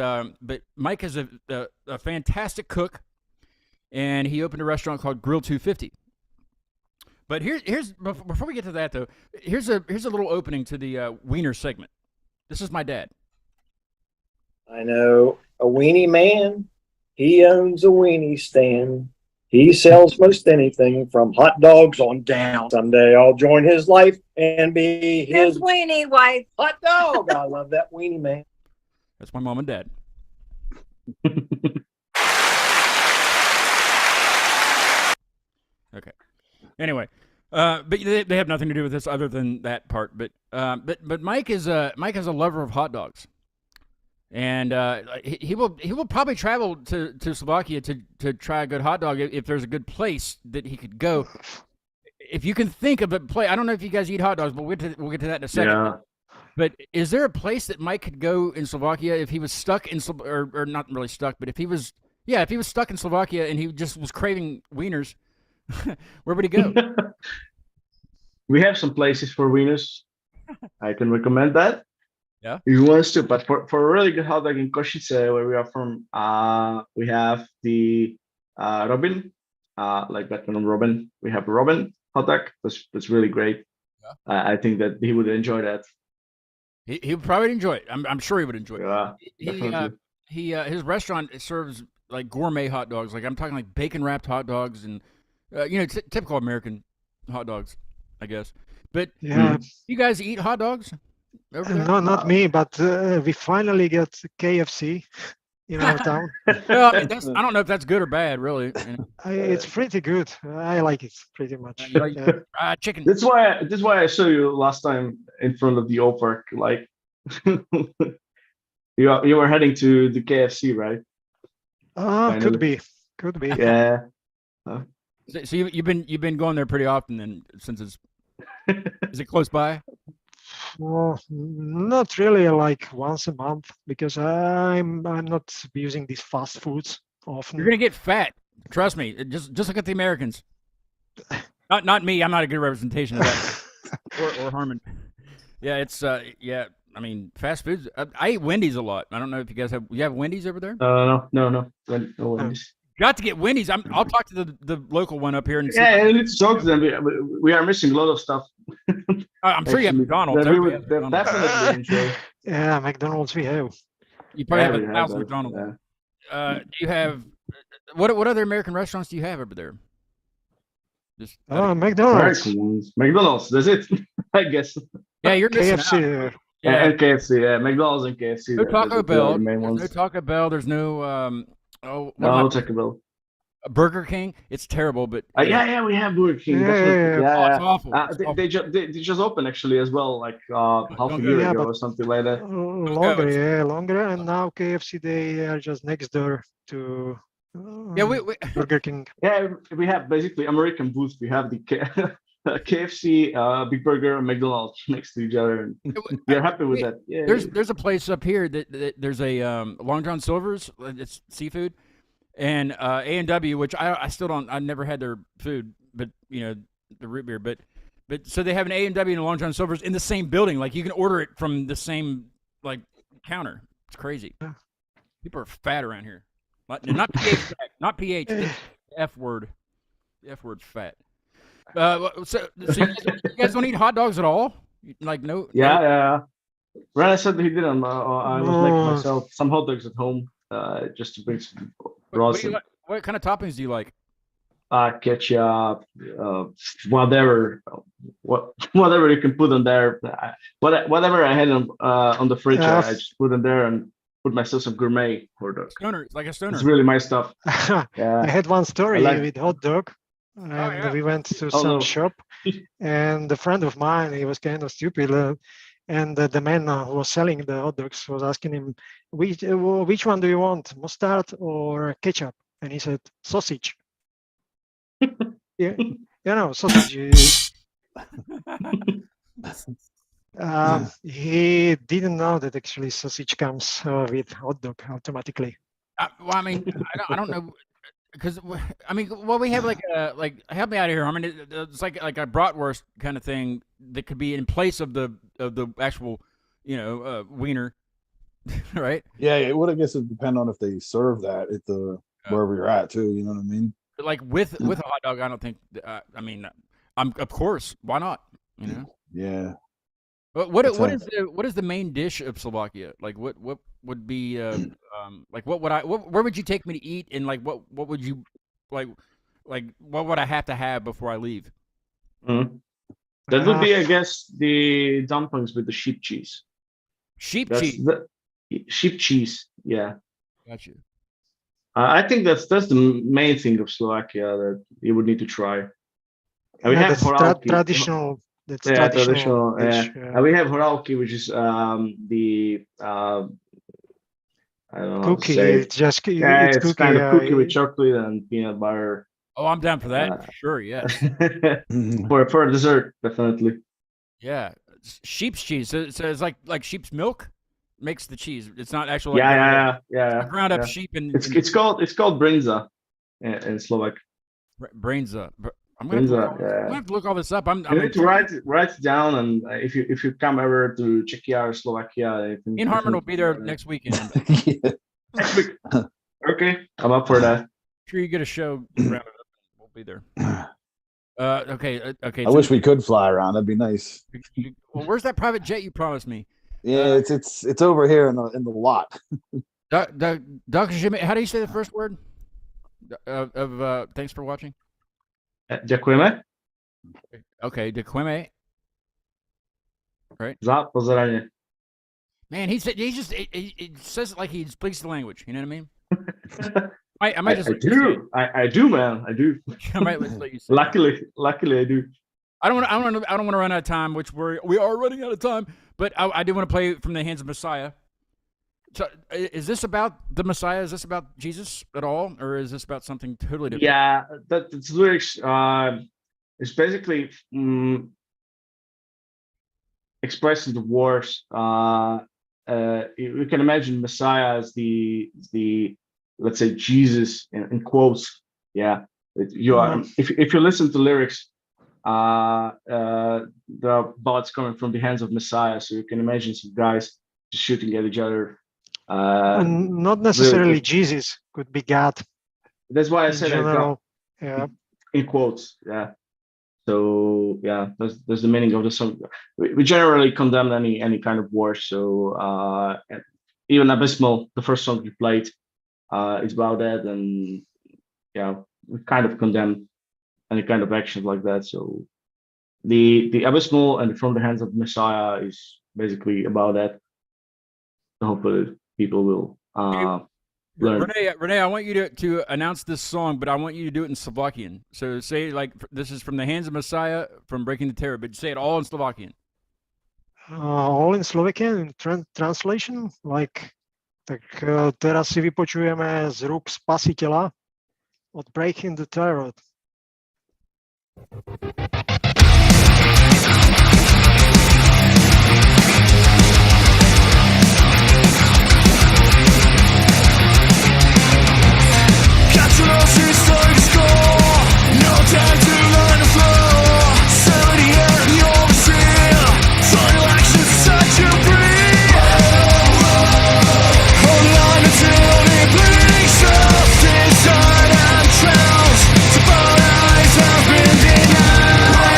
Mike is a fantastic cook, and he opened a restaurant called Grill 250. But here's before we get to that though, here's a little opening to the wiener segment. This is my dad.
I know a weenie man. He owns a weenie stand. He sells most anything from hot dogs on down. Someday I'll join his life and be his weenie wife. Hot dog. I love that weenie man.
That's my mom and dad. Okay. Anyway, but they have nothing to do with this other than that part. But Mike is a lover of hot dogs, and he will probably travel to Slovakia to try a good hot dog if there's a good place that he could go. If you can think of a place, I don't know if you guys eat hot dogs, but we'll get to that in a second.
Yeah.
But is there a place that Mike could go in Slovakia if he was stuck in or not really stuck, but if he was stuck in Slovakia and he just was craving wieners, where would he go?
We have some places for wieners. I can recommend that.
Yeah.
If you want to, but for a really good hot dog in Kosice, where we are from, we have the Robin, like Batman and Robin. We have Robin hot dog. That's really great.
Yeah.
I think that he would enjoy that.
He would probably enjoy it. I'm sure he would enjoy it.
Yeah, definitely.
His restaurant serves like gourmet hot dogs. Like I'm talking like bacon wrapped hot dogs and typical American hot dogs, I guess. But
Yeah.
you guys eat hot dogs over there?
No, not me, but we finally get KFC in our town.
Well, I don't know if that's good or bad, really.
It's pretty good. I like it pretty much.
You like
Yeah.
chicken.
That's why I saw you last time in front of the old park. Like you were heading to the KFC, right?
Could be.
Yeah.
So you've been going there pretty often then, since is it close by?
Well, not really like once a month because I'm not using these fast foods often.
You're gonna get fat. Trust me. Just look at the Americans. Not me. I'm not a good representation of that. or Harmon. Yeah, it's yeah. I mean, fast foods. I eat Wendy's a lot. I don't know if you guys have. You have Wendy's over there?
No. No Wendy's.
Got to get Wendy's. I'll talk to the local one up here and see.
Yeah, I need to talk to them. We are missing a lot of stuff.
I'm sure you have McDonald's.
That we
Everybody
would
has McDonald's.
definitely enjoy.
Yeah, McDonald's we have.
You probably have
we
1,000
that,
McDonald's.
yeah.
Do you have what other American restaurants do you have over there? Just
McDonald's.
American ones. McDonald's. That's it. I guess.
yeah, you're missing out.
KFC.
Yeah,
And KFC. Yeah, McDonald's and KFC.
no Taco
They're
Bell.
the main
There's
ones.
no Taco Bell. There's no what
No,
am I-
Taco Bell.
Burger King. It's terrible, but
Yeah, we have Burger King.
Yeah,
Definitely.
yeah,
oh, it's awful. It's awful.
They just opened actually as well, like half a
Don't
year
go. Yeah,
ago
but-
or something like that.
Longer, and now KFC they are just next door to
Yeah, we
Burger King.
Yeah, we have basically American booth. We have the KFC, Big Burger, and McDonald's next to each other, and we're happy with that. Yeah,
there's a place up here that there's a Long John Silver's. It's seafood, and A&W, which I still don't. I never had their food, but the root beer, but so they have an A&W and a Long John Silver's in the same building. Like you can order it from the same like counter. It's crazy. People are fat around here. Not pH, fat, not pH. The F word. The F word's fat. So you guys don't eat hot dogs at all? Like no?
Yeah. Ren said he didn't. I was making myself some hot dogs at home, just to bring some raws.
What kind of toppings do you like?
Ketchup, whatever you can put on there. Whatever I had on the fridge, I just put in there and put myself some gourmet hot dog.
Stoner, like a stoner.
It's really my stuff.
I
Yeah.
had one story
I like-
with hot dog, and
yeah.
we went to
Oh,
some
no.
shop, and a friend of mine, he was kind of stupid, and the man who was selling the hot dogs was asking him, which one do you want, mustard or ketchup? And he said, sausage. Yeah, sausage. He didn't know that actually sausage comes with hot dog automatically.
Well, I mean, I don't know, because I mean, well, we have like help me out here. I mean, it's like a bratwurst kind of thing that could be in place of the actual, wiener, right?
Yeah. Well, I guess it depends on if they serve that at the wherever you're at too. You know what I mean?
But like with a hot dog, I don't think. I mean, of course, why not?
Yeah.
What
That's
what is the main dish of Slovakia? Like what would be like what would where would you take me to eat, and like what would you like what would I have to have before I leave?
Mhm. That would be, I
Uh,
guess, the dumplings with the sheep cheese.
Sheep
That's
cheese.
the sheep cheese. Yeah,
Got you.
I think that's the main thing of Slovakia that you would need to try. And we
yeah,
have
that's
horálky.
traditional. That's
Yeah,
traditional
traditional.
dish.
And we have horálky, which is the I don't know how to
Cookie.
say it.
It's just
Yeah,
it's
it's kind
cookie.
of cookie with chocolate and peanut butter.
Oh, I'm down for that.
Uh,
Sure, yes.
for dessert, definitely.
Yeah, sheep's cheese. So it's like sheep's milk makes the cheese. It's not actual like
Yeah.
ground up sheep and
It's called brinza in Slovak.
brains up. I'm
Brinza,
I'm gonna have to look all this up.
You need to write it down, and if you come over to Czechia or Slovakia, you can
Ian Harmon will be there
definitely-
next weekend.
Yeah.
Next week. Okay, I'm up for that.
Sure, you get a show rounded up. We'll be there. Okay.
I wish we could fly around. That'd be nice.
Well, where's that private jet you promised me?
Yeah, it's over here in the lot.
Dr. Jimmy, how do you say the first word? Thanks for watching.
Ďakujeme
Okay, Dequeme.
za pozeranie.
Man, he says it like he speaks the language. You know what I mean? I might just
I do. I do, man. I do.
I might let you say it.
Luckily, I do.
I don't want to run out of time, which we are running out of time. But I do want to play from the hands of Messiah. So, is this about the Messiah? Is this about Jesus at all, or is this about something totally different?
Yeah, that's lyrics. It's basically expressing the wars. You can imagine Messiah as the let's say Jesus in quotes. Yeah, you are. If you listen to lyrics, there are bullets coming from the hands of Messiah, so you can imagine some guys just shooting at each other.
And not necessarily Jesus. Could be God.
That's why I
In
said
general. Yeah.
in quotes. Yeah. So yeah, that's the meaning of the song. We generally condemn any kind of war. So even Abysmal, the first song you played, is about that, and yeah, we kind of condemn any kind of actions like that. So the Abysmal and From the Hands of Messiah is basically about that. So hopefully people will learn.
Renee, I want you to announce this song, but I want you to do it in Slovakian. So say like this is From the Hands of Messiah from Breaking the Terror, but say it all in Slovakian.
All in Slovakian in translation, like tak teraz si vypočujeme z rúk Spasiteľa od Breaking the Terror.
Inside I'm trounced, so both eyes have been denied.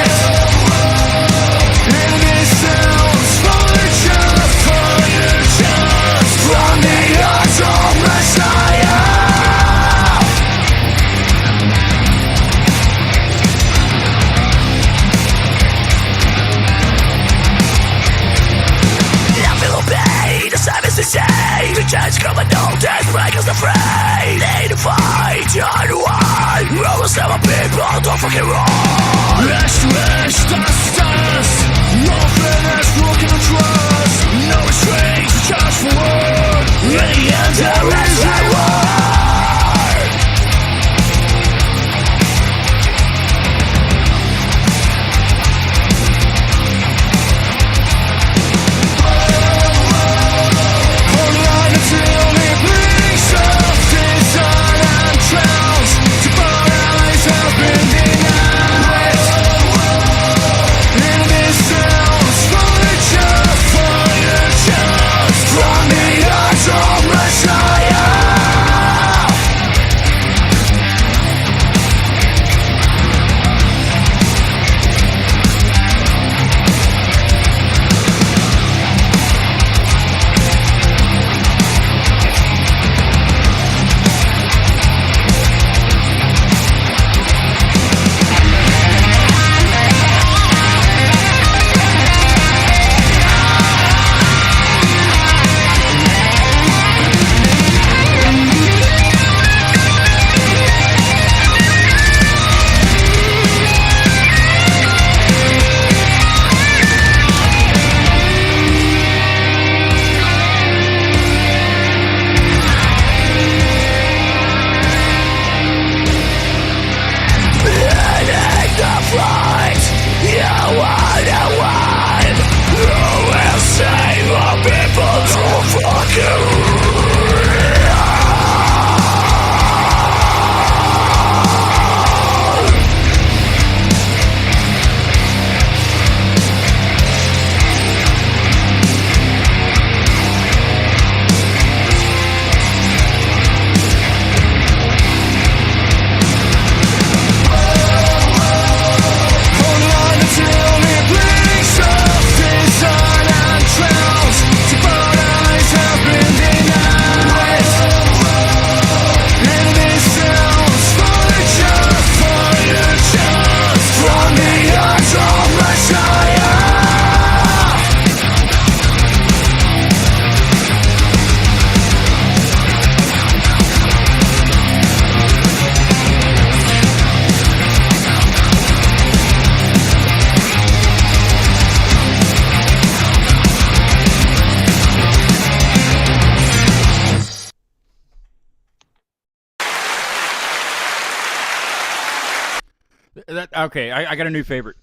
Okay, I got a new favorite.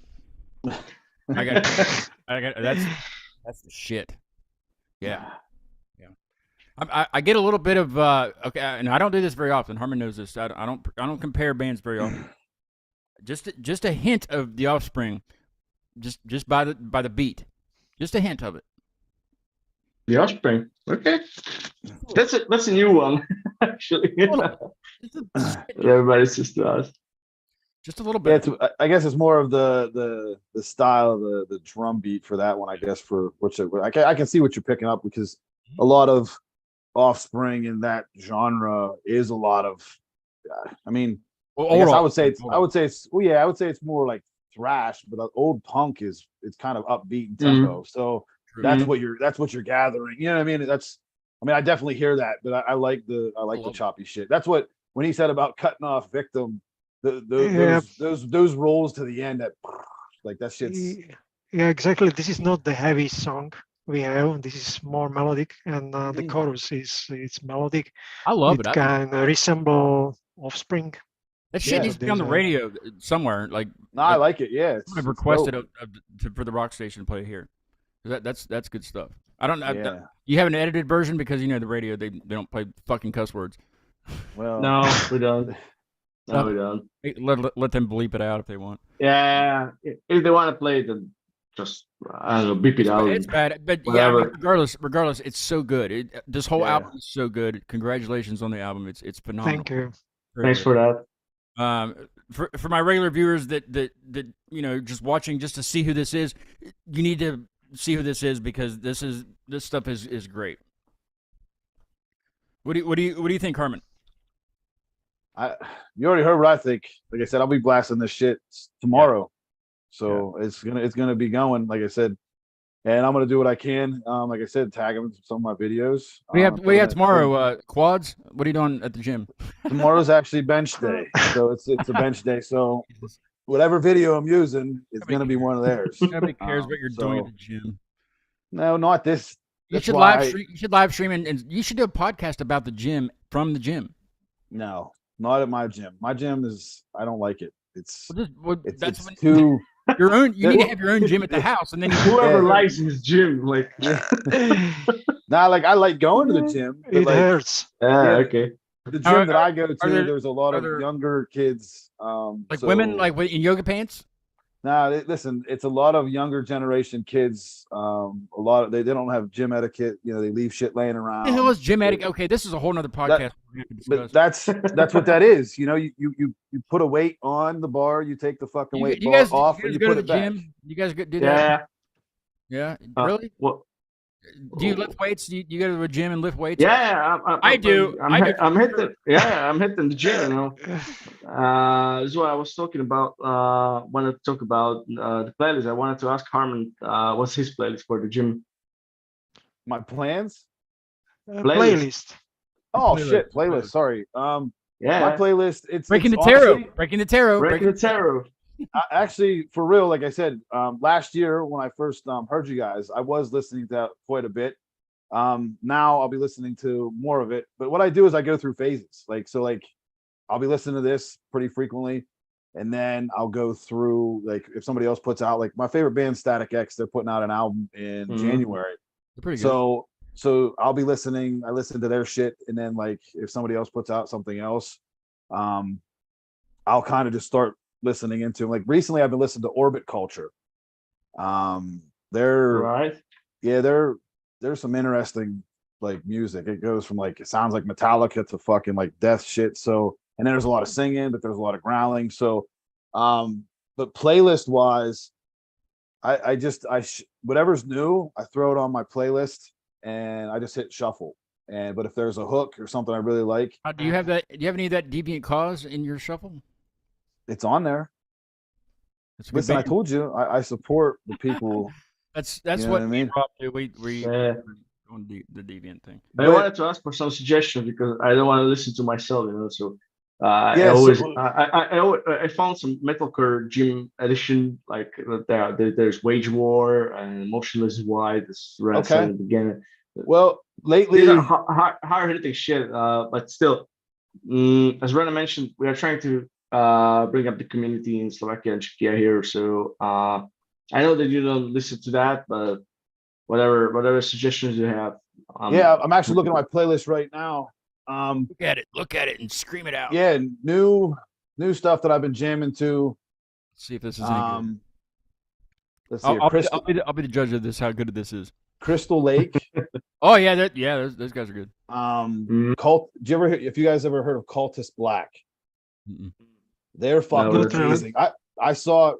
I got that's the shit. Yeah. I get a little bit of okay, and I don't do this very often. Harmon knows this. I don't compare bands very often. Just a hint of the Offspring, just by the beat, just a hint of it.
The Offspring. Okay, that's a new one actually. Everybody says to us.
Just a little
Yeah,
bit.
I guess it's more of the style, the drum beat for that one. I guess for which I can see what you're picking up, because a lot of Offspring in that genre is a lot of. I mean, I guess I would say it's more like thrash, but the old punk it's kind of upbeat and tempo. So that's what you're gathering. You know what I mean? I definitely hear that, but I like the choppy shit. That's what when he said about cutting off Victim. Those rolls to the end, that like that shit's.
Yeah, exactly. This is not the heavy song we have. This is more melodic, and the chorus it's melodic.
I love it.
It can resemble Offspring.
That shit needs to be on the radio somewhere. Like,
I like it. Yeah,
I've requested for the rock station to play it here. That's good stuff. I don't know.
Yeah.
You have an edited version, because the radio they don't play fucking cuss words.
Well,
no, we don't. No, we don't.
Let them bleep it out if they want.
Yeah, if they want to play it, then just I don't know, beep it out.
It's bad, but
whatever.
yeah. Regardless, it's so good. This whole album is so good. Congratulations on the album. It's phenomenal.
Thank you.
Thanks for that.
For my regular viewers that just watching just to see who this is, you need to see who this is, because this stuff is great. What do you think, Harmon?
You already heard what I think. Like I said, I'll be blasting this shit tomorrow, so it's gonna be going. Like I said, and I'm gonna do what I can. Like I said, tag them in some of my videos.
We have tomorrow quads. What are you doing at the gym?
Tomorrow's actually bench day, so it's a bench day. So whatever video I'm using, it's gonna be one of theirs.
Nobody cares what you're doing at the gym.
No, not this.
You should live stream. You should live stream, and you should do a podcast about the gym from the gym.
No. Not at my gym. My gym I don't like it. It's
too your own. You need to have your own gym at the house, and then
whoever likes his gym, like.
Nah, like I like going to the gym. But
it hurts.
Okay.
The gym that I go to, there's a lot of younger kids.
Women, like in yoga pants.
Nah, listen, it's a lot of younger generation kids. A lot of they don't have gym etiquette. They leave shit laying around.
The hell is gym etiquette? Okay, this is a whole nother podcast.
But that's what that is. You put a weight on the bar, you take the fucking weight off, and you put it back.
Gym? You guys do that? Yeah. Really?
What?
Do you lift weights? Do you go to the gym and lift weights?
Yeah,
I do.
I'm hitting. Yeah, I'm hitting the gym. This is what I was talking about. When I talk about the playlist, I wanted to ask Harmon, what's his playlist for the gym?
My plans?
Playlist.
Oh shit, playlist. Sorry.
Yeah.
My playlist. It's
Breaking the tarot.
Actually, for real, like I said, last year when I first heard you guys, I was listening to that quite a bit. Now I'll be listening to more of it. But what I do is I go through phases. I'll be listening to this pretty frequently, and then I'll go through if somebody else puts out my favorite band, Static X. They're putting out an album in January.
They're pretty good.
So I'll be listening. I listen to their shit, and then if somebody else puts out something else, I'll kind of just start listening into them. Recently I've been listening to Orbit Culture. They're
right.
Yeah, there's some interesting music. It goes from it sounds like Metallica to fucking death shit. So, and then there's a lot of singing, but there's a lot of growling. So, but playlist wise, whatever's new, I throw it on my playlist and I just hit shuffle. But if there's a hook or something I really like,
do you have any of that Deviant Cause in your shuffle?
It's on there. Listen, I told you I support the people.
That's what I mean. We on the Deviant thing.
I wanted to ask for some suggestions because I don't want to listen to myself, So I found some metalcore gym edition there's Wage War and Motionless White. This Red at the beginning.
Well, lately
hard hitting shit, but still, as Rena mentioned, we are trying to bring up the community in Slovakia and Czechia here. So I know that you don't listen to that, but whatever suggestions you have.
Yeah, I'm actually looking at my playlist right now.
Look at it, and scream it out.
Yeah, new stuff that I've been jamming to.
Let's see if this is any good.
Let's see.
I'll be the judge of this. How good this is.
Crystal Lake.
Oh yeah, those guys are good.
Cult. Do you ever if you guys ever heard of Cultist Black?
Mm-mm.
They're fucking
No,
amazing. I saw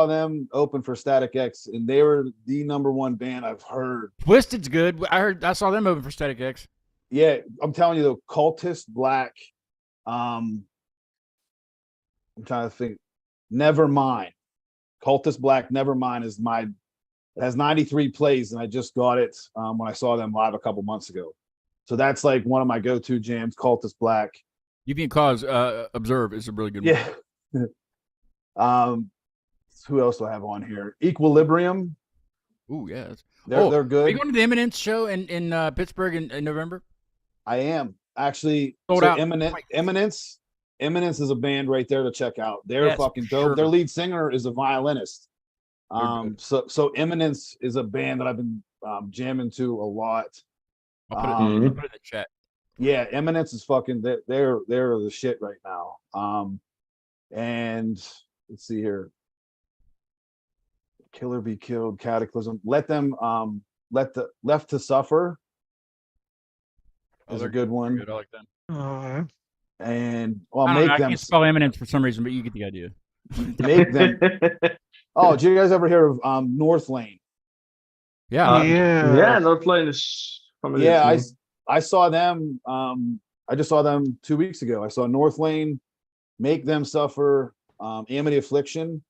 them open for Static X, and they were the #1 band I've heard.
Twisted's good. I saw them open for Static X.
Yeah, I'm telling you though, Cultist Black. I'm trying to think. Nevermind. Cultist Black Nevermind has 93 plays, and I just got it when I saw them live a couple months ago. So that's like one of my go-to jams. Cultist Black.
UV Cause Observe is a really good one.
Yeah. Who else do I have on here? Equilibrium.
Ooh, yeah.
They're good.
Are you going to the Eminence show in Pittsburgh in November?
I am actually.
Sold out.
Eminence is a band right there to check out. They're fucking dope.
Sure.
Their lead singer is a violinist. So Eminence is a band that I've been jamming to a lot.
I'll put it in the chat.
Yeah, Eminence is fucking. They're the shit right now. And let's see here. Killer Be Killed, Cataclysm. Let the Left to Suffer is a good one.
Good. I like that.
And
I can't spell Eminence for some reason, but you get the idea.
Make them. Oh, did you guys ever hear of North Lane?
Yeah.
Yeah, North Lane is familiar.
Yeah, I saw them. I just saw them 2 weeks ago. I saw North Lane, Make Them Suffer, Amity Affliction,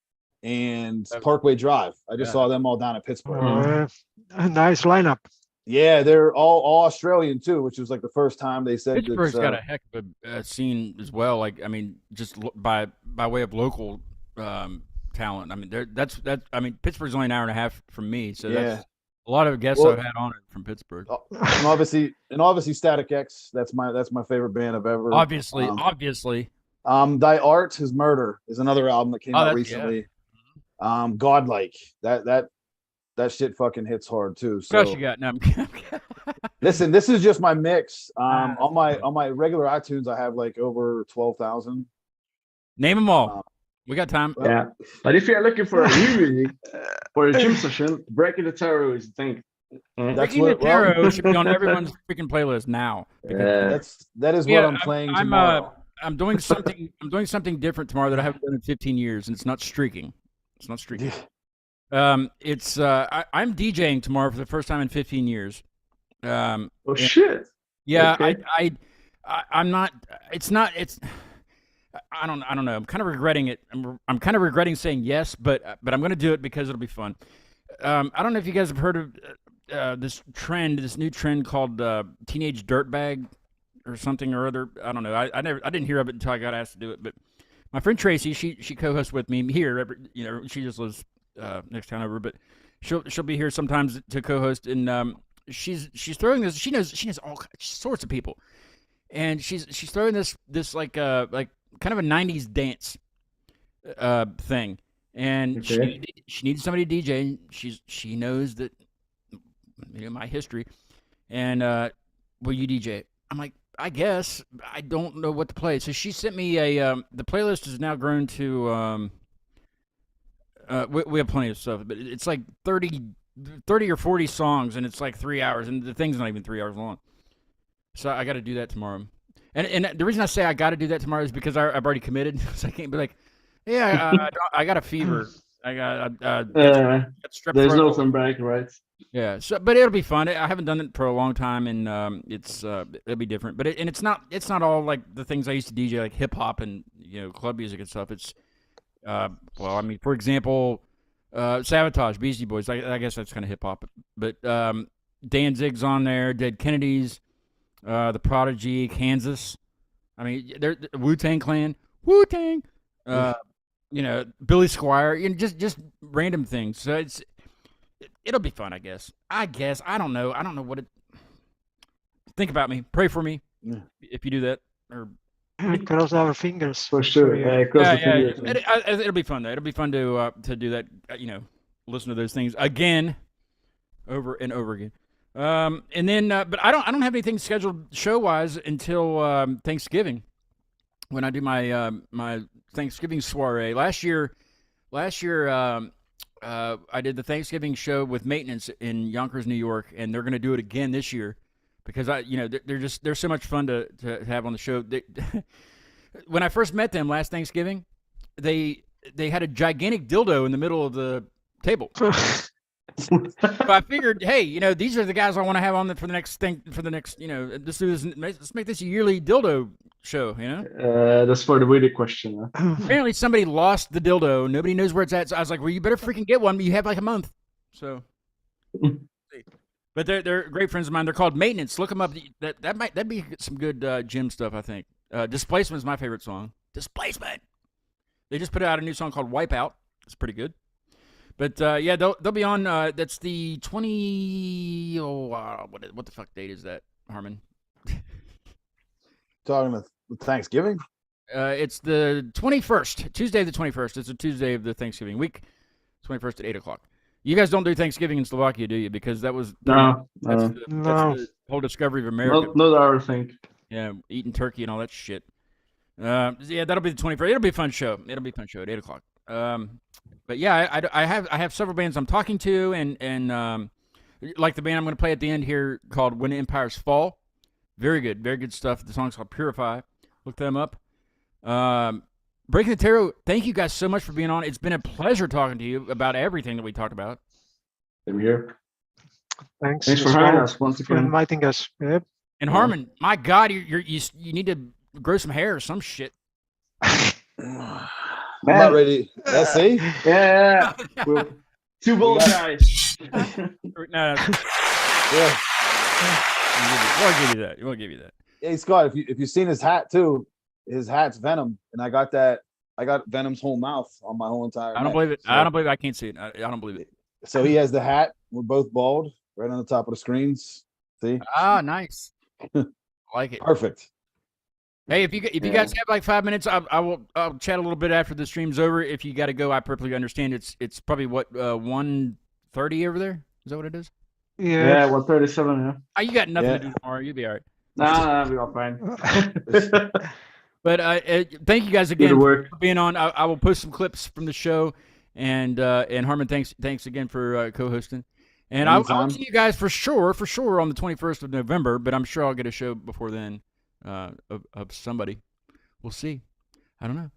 and Parkway Drive. I just saw them all down at Pittsburgh.
A nice lineup.
Yeah, they're all Australian too, which was like the first time they said
Pittsburgh's got a heck of a scene as well. Like, I mean, just by way of local talent. I mean, that's. I mean, Pittsburgh's only an hour and a half from me, so that's a lot of guests I've had on it from Pittsburgh.
And obviously, Static X. That's my favorite band I've ever.
Obviously.
Thy Art, His Murder is another album that came out recently. Yeah. Godlike. That shit fucking hits hard too. So
what else you got? No,
listen, this is just my mix. On my regular iTunes, I have like over 12,000.
Name them all. We got time.
Yeah, but if you're looking for a new music for a gym session, Breaking the Tarot is the thing.
Breaking the Tarot should be on everyone's freaking playlist now.
That is what I'm playing tomorrow.
I'm doing something. I'm doing something different tomorrow that I haven't done in 15 years, and it's not streaking. I'm DJing tomorrow for the first time in 15 years.
Shit.
Yeah,
okay.
I'm not. It's not. It's. I don't know. I'm kind of regretting it. I'm kind of regretting saying yes, but I'm going to do it because it'll be fun. I don't know if you guys have heard of this new trend called teenage dirtbag or something or other. I don't know. I didn't hear of it until I got asked to do it. But my friend Tracy, she co-hosts with me here. She just lives next town over, but she'll be here sometimes to co-host, and she's throwing this. She knows all sorts of people, and she's throwing this like kind of a 90s dance thing, and she needs somebody to DJ. And she knows that my history, and will you DJ? I'm like, I guess. I don't know what to play. So she sent me the playlist has now grown to we have plenty of stuff, but it's like 30 or 40 songs, and it's like 3 hours, and the thing's not even 3 hours long. So I got to do that tomorrow. And the reason I say I got to do that tomorrow is because I've already committed, so I can't be like, I got a fever. I got strep
there's
throat.
no turn back, right?
Yeah. So, but it'll be fun. I haven't done it for a long time, and it'll be different. But it's not all like the things I used to DJ, like hip hop and club music and stuff. It's for example, Sabotage, Beastie Boys. I guess that's kind of hip hop. But Danzig's on there, Dead Kennedys. The Prodigy, Kansas. I mean, they're Wu-Tang Clan, Wu-Tang. Billy Squire. Just random things. So it'll be fun, I guess. I don't know. I don't know what it. Think about me. Pray for me if you do that, or
Cross our fingers.
For sure.
you.
Cross the fingers. man.
It'll be fun though. It'll be fun to do that. Listen to those things again, over and over again. And then, but I don't have anything scheduled show wise until Thanksgiving, when I do my my Thanksgiving soiree. Last year, I did the Thanksgiving show with Maintenance in Yonkers, New York, and they're going to do it again this year because they're so much fun to have on the show. When I first met them last Thanksgiving, they had a gigantic dildo in the middle of the table. So I figured, hey, these are the guys I want to have on for the next, let's make this a yearly dildo show,
That's for the weird question.
Apparently somebody lost the dildo. Nobody knows where it's at. So I was like, well, you better freaking get one. You have like a month. So, but they're great friends of mine. They're called Maintenance. Look them up. That'd be some good gym stuff, I think. Displacement is my favorite song. Displacement. They just put out a new song called Wipeout. It's pretty good. But yeah, they'll be on. That's the 20. What the fuck date is that, Harmon?
Talking about Thanksgiving?
It's the 21st, Tuesday the 21st. It's a Tuesday of the Thanksgiving week, 21st at 8 o'clock. You guys don't do Thanksgiving in Slovakia, do you? Because that was that's the whole discovery of America.
Not our thing.
Yeah, eating turkey and all that shit. Yeah, that'll be the 21st. It'll be a fun show. At 8 o'clock. But yeah, I have several bands I'm talking to, and like the band I'm going to play at the end here called When Empires Fall. Very good stuff. The song's called Purify. Look them up. Breaking the Tarot, thank you guys so much for being on. It's been a pleasure talking to you about everything that we talked about.
Same here.
Thanks
for having us once
for
again.
inviting us. Yep.
And Harmon, my God, you need to grow some hair or some shit.
I'm not ready. Let's see.
Yeah. We're two bold guys.
No.
Yeah.
We'll give you that.
Hey Scott, if you've seen his hat too, his hat's Venom, and I got Venom's whole mouth on my whole entire.
I don't believe it. So, I don't believe it. I can't see it. I don't believe it.
So he has the hat. We're both bald, right on the top of the screens. See?
Ah, nice. Like it.
Perfect.
Hey, if you guys have like 5 minutes, I'll chat a little bit after the stream's over. If you got to go, I perfectly understand. It's probably what 1:30 over there. Is that what it is?
Yeah.
1:37. Yeah.
Oh, you got nothing to do tomorrow. You'll be all right.
Nah, we're all fine.
But thank you guys again
for
being on. I will post some clips from the show, and Harmon, thanks again for co-hosting. And I'll see you guys for sure on the 21st of November. But I'm sure I'll get a show before then of somebody. We'll see. I don't know.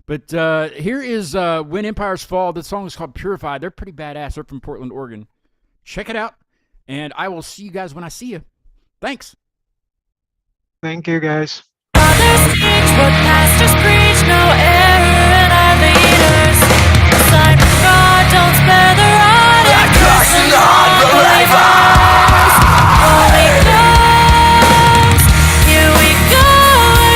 But here is When Empires Fall. The song is called Purify. They're pretty badass. They're from Portland, Oregon. Check it out, and I will see you guys when I see you. Thanks.
Thank you, guys.
Others teach what pastors preach, no error in our leaders. A sign from God, don't spare the rod. And curse the non-believers. Holy Ghost, here we go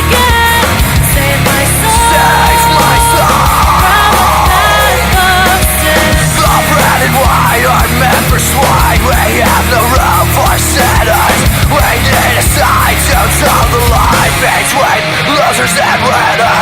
again. Save my soul.
Save my soul.
From the path of sin.
The bread and wine are meant for swine. We have no room for sinners. We need a sign to tell the line between losers and winners.